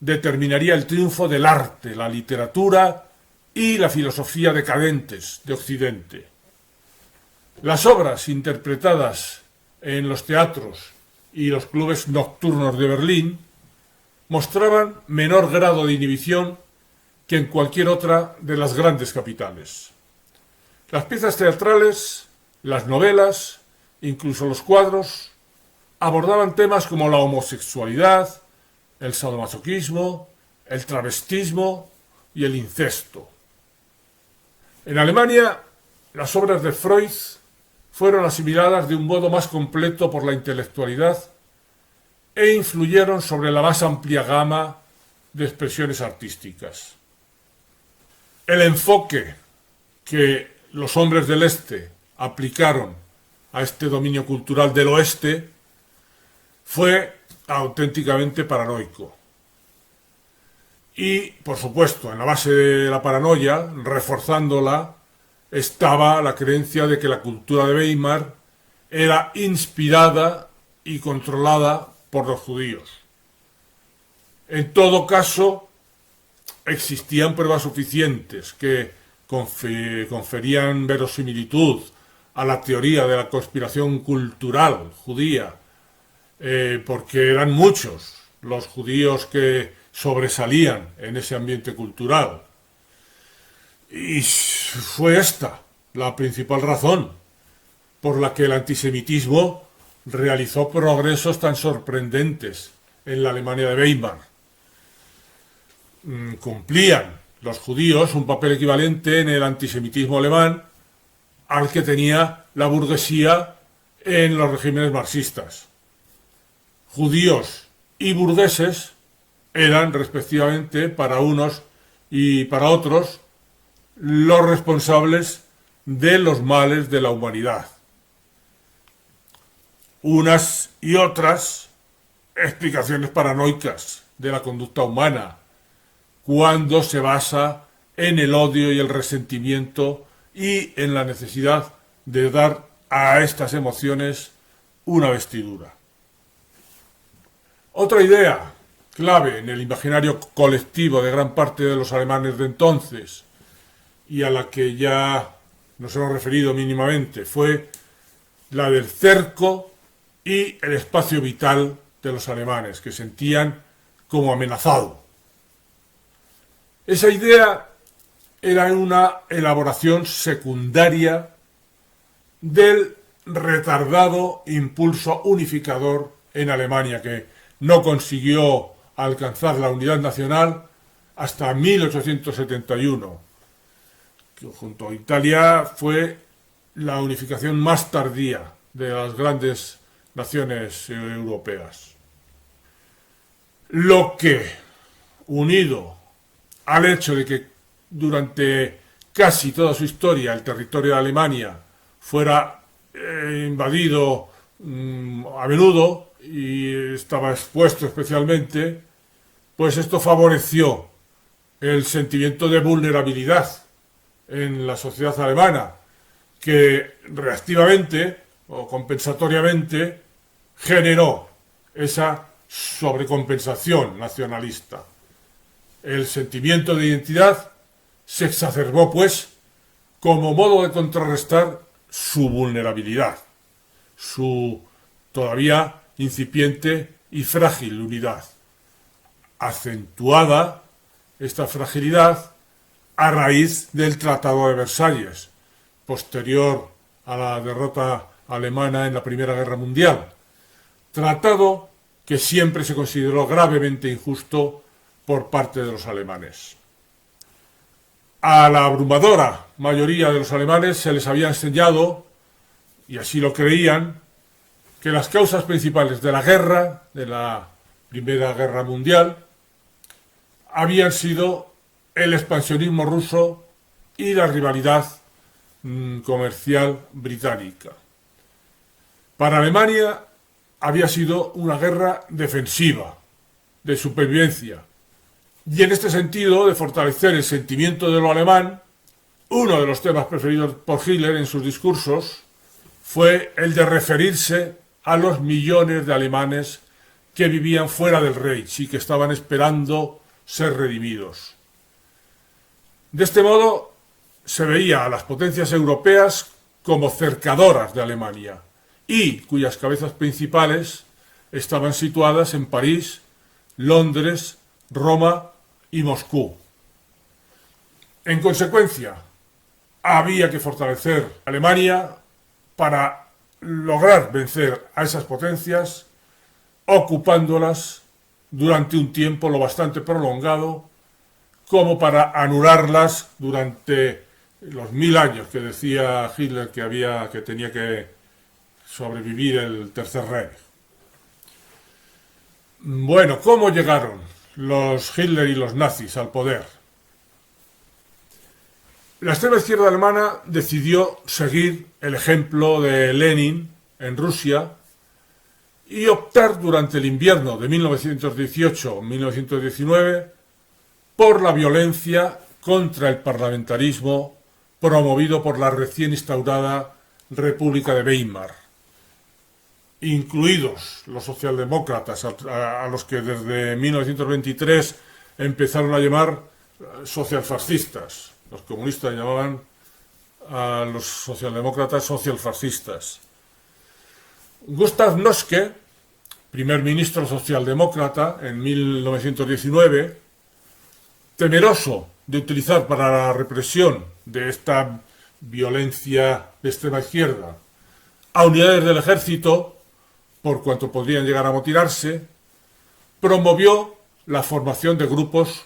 determinaría el triunfo del arte, la literatura y la filosofía decadentes de Occidente. Las obras interpretadas en los teatros y los clubes nocturnos de Berlín mostraban menor grado de inhibición que en cualquier otra de las grandes capitales. Las piezas teatrales, las novelas, incluso los cuadros, abordaban temas como la homosexualidad, el sadomasoquismo, el travestismo y el incesto. En Alemania, las obras de Freud fueron asimiladas de un modo más completo por la intelectualidad e influyeron sobre la más amplia gama de expresiones artísticas. El enfoque que los hombres del Este aplicaron a este dominio cultural del Oeste fue auténticamente paranoico. Y, por supuesto, en la base de la paranoia, reforzándola, estaba la creencia de que la cultura de Weimar era inspirada y controlada por los judíos. En todo caso, existían pruebas suficientes que conferían verosimilitud a la teoría de la conspiración cultural judía, porque eran muchos los judíos que sobresalían en ese ambiente cultural. Y fue esta la principal razón por la que el antisemitismo realizó progresos tan sorprendentes en la Alemania de Weimar. Cumplían los judíos un papel equivalente en el antisemitismo alemán al que tenía la burguesía en los regímenes marxistas. Judíos y burgueses eran respectivamente para unos y para otros los responsables de los males de la humanidad. Unas y otras explicaciones paranoicas de la conducta humana, cuando se basa en el odio y el resentimiento y en la necesidad de dar a estas emociones una vestidura. Otra idea clave en el imaginario colectivo de gran parte de los alemanes de entonces, y a la que ya nos hemos referido mínimamente, fue la del cerco y el espacio vital de los alemanes, que sentían como amenazado. Esa idea era una elaboración secundaria del retardado impulso unificador en Alemania, que no consiguió alcanzar la unidad nacional hasta 1871, que junto a Italia fue la unificación más tardía de las grandes naciones europeas. Lo que, unido al hecho de que durante casi toda su historia el territorio de Alemania fuera invadido a menudo y estaba expuesto especialmente, pues esto favoreció el sentimiento de vulnerabilidad en la sociedad alemana, que reactivamente o compensatoriamente generó esa sobrecompensación nacionalista. El sentimiento de identidad se exacerbó, pues, como modo de contrarrestar su vulnerabilidad, su todavía incipiente y frágil unidad, acentuada esta fragilidad a raíz del Tratado de Versalles, posterior a la derrota alemana en la Primera Guerra Mundial, tratado que siempre se consideró gravemente injusto por parte de los alemanes. A la abrumadora mayoría de los alemanes se les había enseñado, y así lo creían, que las causas principales de la guerra, de la Primera Guerra Mundial, habían sido el expansionismo ruso y la rivalidad comercial británica. Para Alemania había sido una guerra defensiva, de supervivencia, y en este sentido de fortalecer el sentimiento de lo alemán, uno de los temas preferidos por Hitler en sus discursos fue el de referirse a los millones de alemanes que vivían fuera del Reich y que estaban esperando ser redimidos. De este modo se veía a las potencias europeas como cercadoras de Alemania y cuyas cabezas principales estaban situadas en París, Londres, Roma y Moscú. En consecuencia, había que fortalecer Alemania para lograr vencer a esas potencias, ocupándolas durante un tiempo lo bastante prolongado como para anularlas durante los 1000 años que decía Hitler que tenía que sobrevivir el Tercer Reich. Bueno, ¿cómo llegaron los Hitler y los nazis al poder? La extrema izquierda alemana decidió seguir el ejemplo de Lenin en Rusia y optar durante el invierno de 1918-1919 por la violencia contra el parlamentarismo promovido por la recién instaurada República de Weimar, incluidos los socialdemócratas, a los que desde 1923 empezaron a llamar socialfascistas. Los comunistas llamaban a los socialdemócratas socialfascistas. Gustav Noske, primer ministro socialdemócrata en 1919, temeroso de utilizar para la represión de esta violencia de extrema izquierda a unidades del ejército, por cuanto podrían llegar a motinarse, promovió la formación de grupos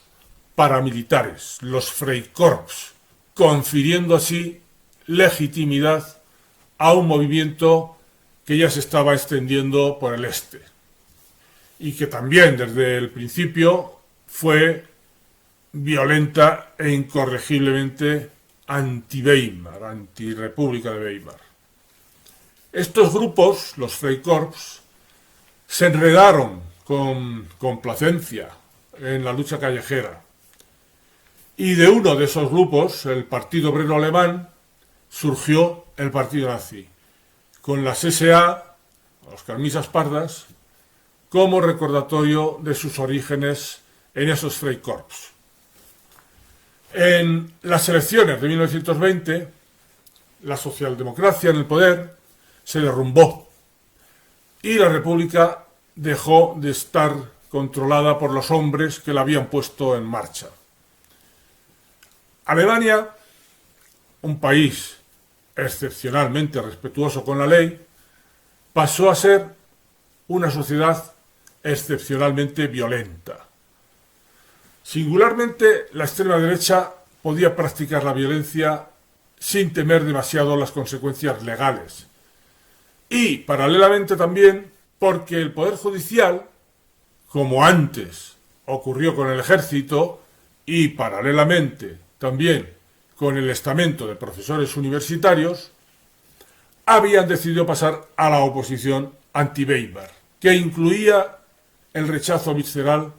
paramilitares, los Freikorps, confiriendo así legitimidad a un movimiento que ya se estaba extendiendo por el este y que también desde el principio fue violenta e incorregiblemente anti-Weimar, anti-República de Weimar. Estos grupos, los Freikorps, se enredaron con complacencia en la lucha callejera. Y de uno de esos grupos, el Partido Obrero Alemán, surgió el Partido Nazi, con las SA, los camisas pardas, como recordatorio de sus orígenes en esos Freikorps. En las elecciones de 1920, la socialdemocracia en el poder se derrumbó y la República dejó de estar controlada por los hombres que la habían puesto en marcha. Alemania, un país excepcionalmente respetuoso con la ley, pasó a ser una sociedad excepcionalmente violenta. Singularmente, la extrema derecha podía practicar la violencia sin temer demasiado las consecuencias legales. Y, paralelamente también, porque el Poder Judicial, como antes ocurrió con el ejército, y paralelamente también con el estamento de profesores universitarios, habían decidido pasar a la oposición anti-Weimar, que incluía el rechazo visceral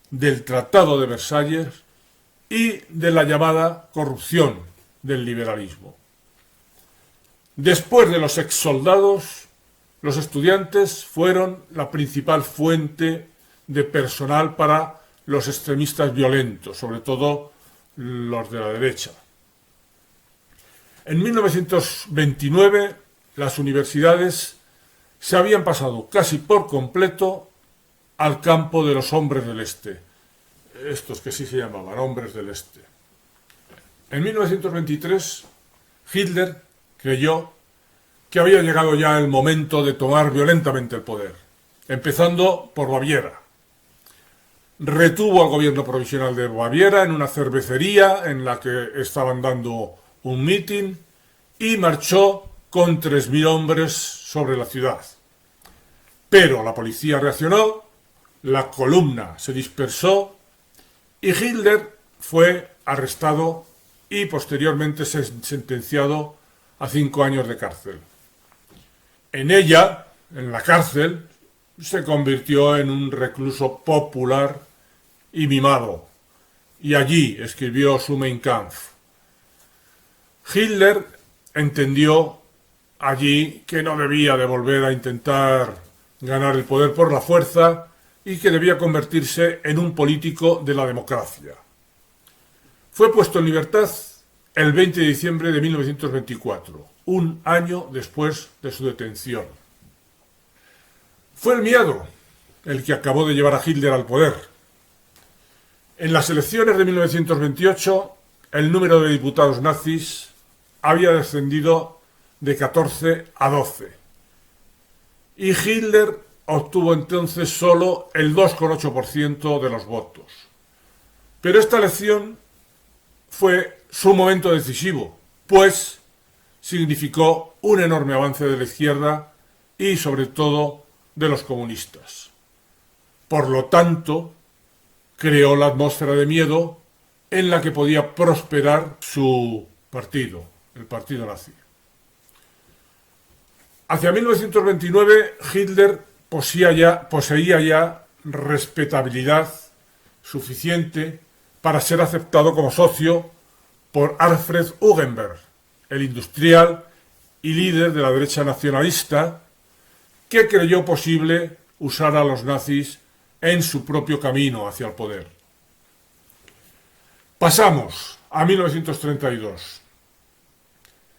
del Tratado de Versalles y de la llamada corrupción del liberalismo. Después de los exsoldados, los estudiantes fueron la principal fuente de personal para los extremistas violentos, sobre todo los de la derecha. En 1929 las universidades se habían pasado casi por completo al campo de los hombres del Este, estos que sí se llamaban hombres del Este. En 1923 Hitler creyó que había llegado ya el momento de tomar violentamente el poder, empezando por Baviera. Retuvo al gobierno provisional de Baviera en una cervecería en la que estaban dando un mitin y marchó con 3.000 hombres sobre la ciudad. Pero la policía reaccionó, la columna se dispersó y Hitler fue arrestado y posteriormente sentenciado a 5 años de cárcel. En ella, en la cárcel, se convirtió en un recluso popular y mimado, y allí escribió su Mein Kampf. Hitler entendió allí que no debía de volver a intentar ganar el poder por la fuerza y que debía convertirse en un político de la democracia. Fue puesto en libertad el 20 de diciembre de 1924, un año después de su detención. Fue el miedo el que acabó de llevar a Hitler al poder. En las elecciones de 1928, el número de diputados nazis había descendido de 14 a 12. Y Hitler obtuvo entonces solo el 2,8% de los votos. Pero esta elección fue su momento decisivo, pues significó un enorme avance de la izquierda y sobre todo de los comunistas. Por lo tanto, creó la atmósfera de miedo en la que podía prosperar su partido, el partido nazi. Hacia 1929, Hitler poseía ya respetabilidad suficiente para ser aceptado como socio por Alfred Hugenberg, el industrial y líder de la derecha nacionalista, que creyó posible usar a los nazis en su propio camino hacia el poder. Pasamos a 1932.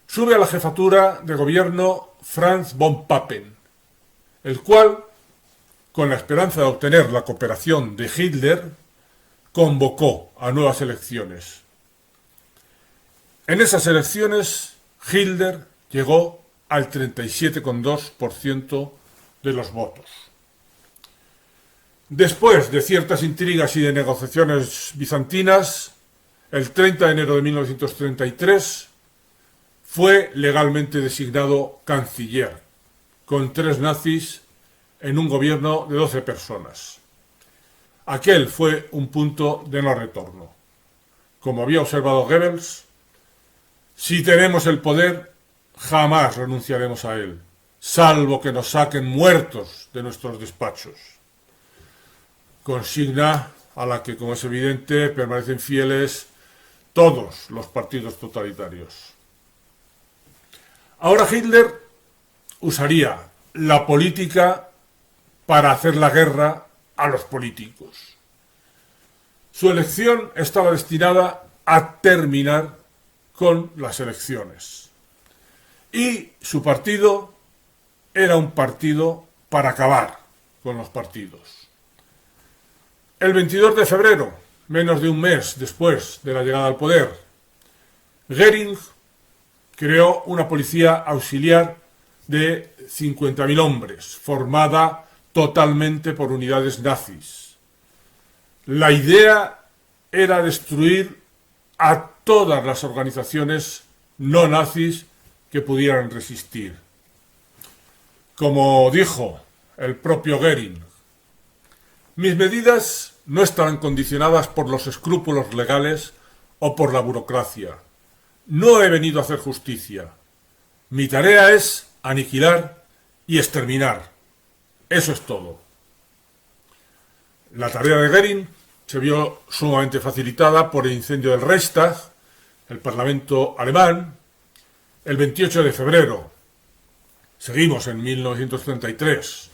Sube a la jefatura de gobierno Franz von Papen, el cual, con la esperanza de obtener la cooperación de Hitler, convocó a nuevas elecciones. En esas elecciones, Hitler llegó al 37,2% de los votos. Después de ciertas intrigas y de negociaciones bizantinas, el 30 de enero de 1933 fue legalmente designado canciller, con 3 nazis en un gobierno de 12 personas. Aquel fue un punto de no retorno. Como había observado Goebbels, si tenemos el poder, jamás renunciaremos a él, salvo que nos saquen muertos de nuestros despachos. Consigna a la que, como es evidente, permanecen fieles todos los partidos totalitarios. Ahora Hitler usaría la política para hacer la guerra a los políticos. Su elección estaba destinada a terminar con las elecciones. Y su partido era un partido para acabar con los partidos. El 22 de febrero, menos de un mes después de la llegada al poder, Göring creó una policía auxiliar de 50.000 hombres, formada totalmente por unidades nazis. La idea era destruir a todas las organizaciones no nazis que pudieran resistir. Como dijo el propio Göring, mis medidas no estarán condicionadas por los escrúpulos legales o por la burocracia. No he venido a hacer justicia. Mi tarea es aniquilar y exterminar. Eso es todo. La tarea de Göring se vio sumamente facilitada por el incendio del Reichstag, el Parlamento alemán, el 28 de febrero. Seguimos en 1933.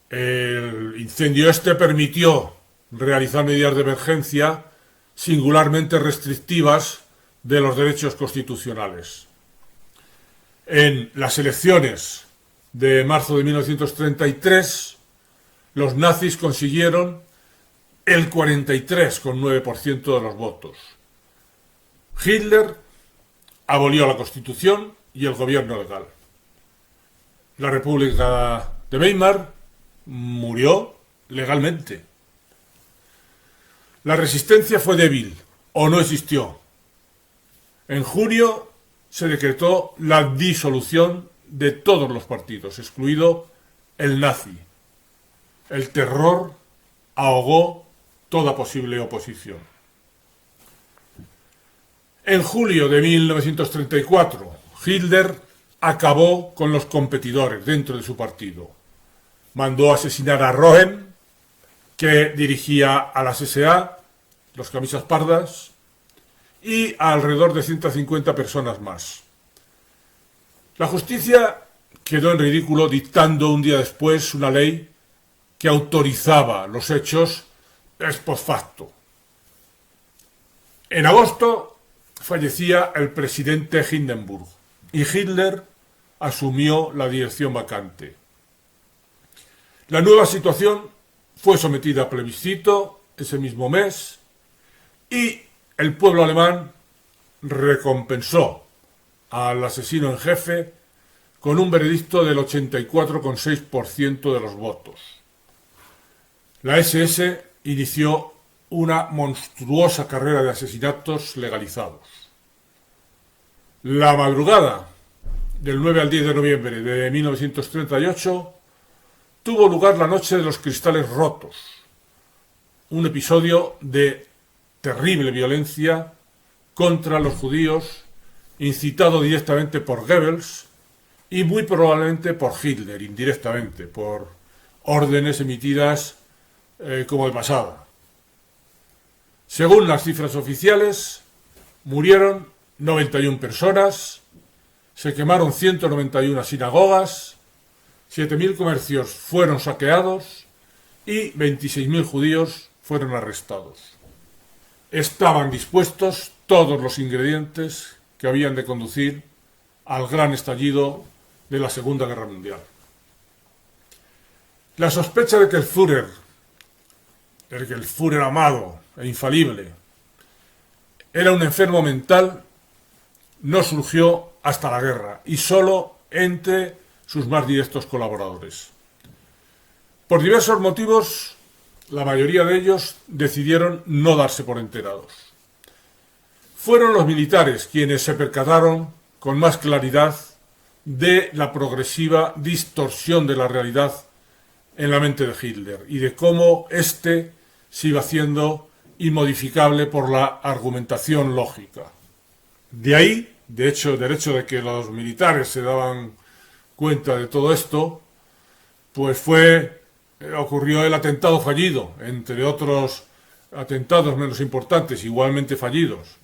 El incendio permitió realizar medidas de emergencia singularmente restrictivas de los derechos constitucionales. En las elecciones de marzo de 1933, los nazis consiguieron el 43,9% de los votos. Hitler abolió la Constitución y el gobierno legal. La República de Weimar murió legalmente. La resistencia fue débil o no existió. En junio se decretó la disolución de todos los partidos, excluido el nazi. El terror ahogó toda posible oposición. En julio de 1934, Hitler acabó con los competidores dentro de su partido. Mandó asesinar a Rohem, que dirigía a las SA, los camisas pardas, y a alrededor de 150 personas más. La justicia quedó en ridículo dictando un día después una ley que autorizaba los hechos ex post facto. En agosto fallecía el presidente Hindenburg y Hitler asumió la dirección vacante. La nueva situación fue sometida a plebiscito ese mismo mes y el pueblo alemán recompensó al asesino en jefe con un veredicto del 84,6% de los votos. La SS inició una monstruosa carrera de asesinatos legalizados. La madrugada del 9 al 10 de noviembre de 1938 tuvo lugar la Noche de los Cristales Rotos, un episodio de terrible violencia contra los judíos, incitado directamente por Goebbels y muy probablemente por Hitler, indirectamente, por órdenes emitidas como de pasada. Según las cifras oficiales, murieron 91 personas, se quemaron 191 sinagogas, 7.000 comercios fueron saqueados y 26.000 judíos fueron arrestados. Estaban dispuestos todos los ingredientes que habían de conducir al gran estallido de la Segunda Guerra Mundial. La sospecha de que el Führer amado e infalible, era un enfermo mental, no surgió hasta la guerra y solo entre sus más directos colaboradores. Por diversos motivos, la mayoría de ellos decidieron no darse por enterados. Fueron los militares quienes se percataron con más claridad de la progresiva distorsión de la realidad en la mente de Hitler y de cómo éste se iba haciendo inmodificable por la argumentación lógica. De ahí, del hecho de que los militares se daban cuenta de todo esto, pues ocurrió el atentado fallido, entre otros atentados menos importantes, igualmente fallidos,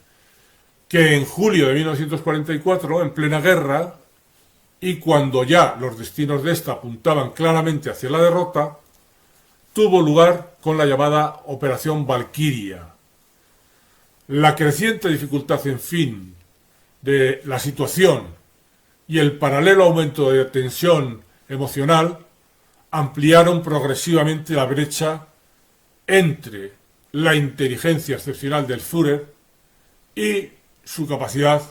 que en julio de 1944, en plena guerra, y cuando ya los destinos de esta apuntaban claramente hacia la derrota, tuvo lugar con la llamada Operación Valquiria. La creciente dificultad, en fin, de la situación y el paralelo aumento de tensión emocional ampliaron progresivamente la brecha entre la inteligencia excepcional del Führer y su capacidad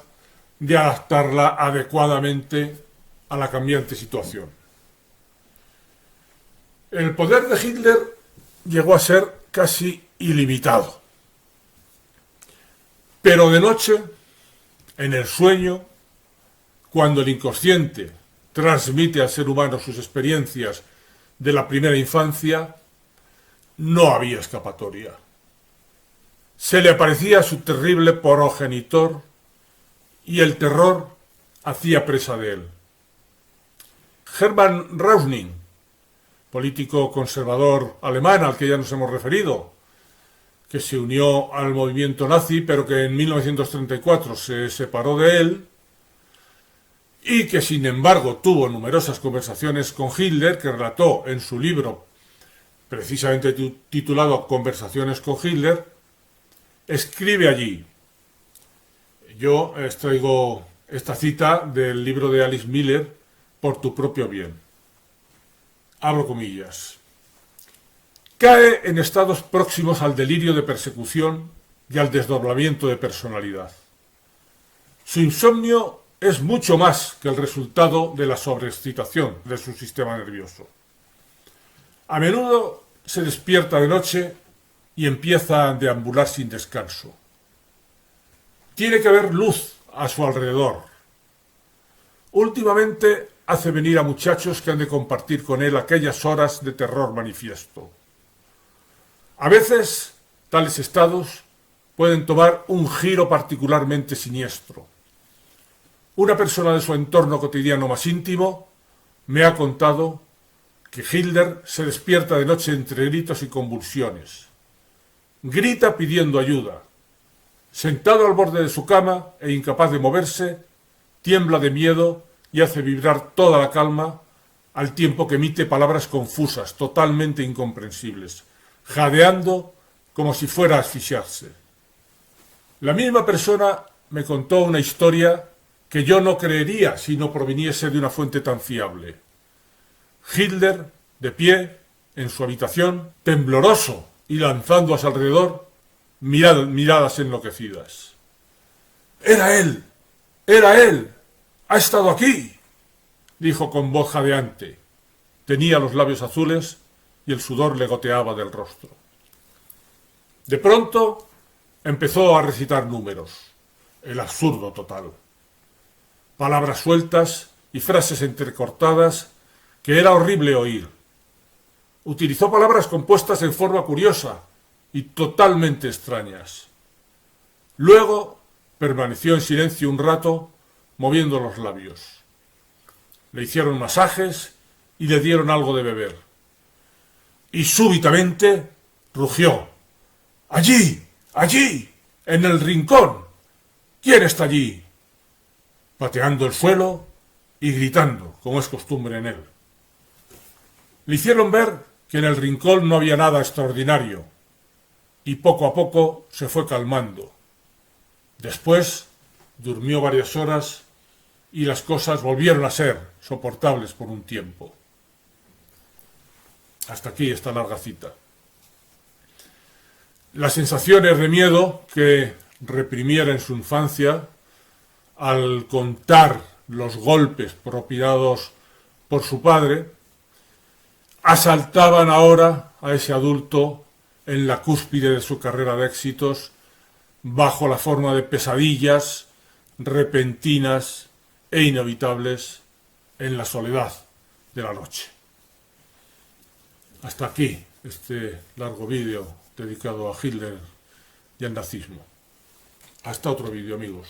de adaptarla adecuadamente a la cambiante situación. El poder de Hitler llegó a ser casi ilimitado. Pero de noche, en el sueño, cuando el inconsciente transmite al ser humano sus experiencias de la primera infancia, no había escapatoria. Se le aparecía su terrible progenitor y el terror hacía presa de él. Hermann Rösning, político conservador alemán al que ya nos hemos referido, que se unió al movimiento nazi pero que en 1934 se separó de él y que sin embargo tuvo numerosas conversaciones con Hitler, que relató en su libro precisamente titulado Conversaciones con Hitler, escribe allí. Yo extraigo esta cita del libro de Alice Miller, Por tu propio bien. Abro comillas. Cae en estados próximos al delirio de persecución y al desdoblamiento de personalidad. Su insomnio es mucho más que el resultado de la sobreexcitación de su sistema nervioso. A menudo se despierta de noche y empieza a deambular sin descanso. Tiene que haber luz a su alrededor. Últimamente hace venir a muchachos que han de compartir con él aquellas horas de terror manifiesto. A veces, tales estados pueden tomar un giro particularmente siniestro. Una persona de su entorno cotidiano más íntimo me ha contado que Hitler se despierta de noche entre gritos y convulsiones. Grita pidiendo ayuda. Sentado al borde de su cama e incapaz de moverse, tiembla de miedo y hace vibrar toda la calma al tiempo que emite palabras confusas, totalmente incomprensibles, jadeando como si fuera a asfixiarse. La misma persona me contó una historia que yo no creería si no proviniese de una fuente tan fiable. Hitler, de pie, en su habitación, tembloroso y lanzando a su alrededor miradas enloquecidas. ¡Era él! ¡Era él! ¡Ha estado aquí!, dijo con voz jadeante. Tenía los labios azules y el sudor le goteaba del rostro. De pronto empezó a recitar números. El absurdo total. Palabras sueltas y frases entrecortadas que era horrible oír. Utilizó palabras compuestas en forma curiosa y totalmente extrañas. Luego permaneció en silencio un rato, moviendo los labios. Le hicieron masajes y le dieron algo de beber. Y súbitamente rugió. ¡Allí! ¡Allí! ¡En el rincón! ¿Quién está allí?, pateando el suelo y gritando, como es costumbre en él. Le hicieron ver que en el rincón no había nada extraordinario, y poco a poco se fue calmando. Después durmió varias horas y las cosas volvieron a ser soportables por un tiempo. Hasta aquí esta larga cita. Las sensaciones de miedo que reprimiera en su infancia al contar los golpes propinados por su padre asaltaban ahora a ese adulto en la cúspide de su carrera de éxitos bajo la forma de pesadillas repentinas e inevitables en la soledad de la noche. Hasta aquí este largo vídeo dedicado a Hitler y al nazismo. Hasta otro vídeo, amigos.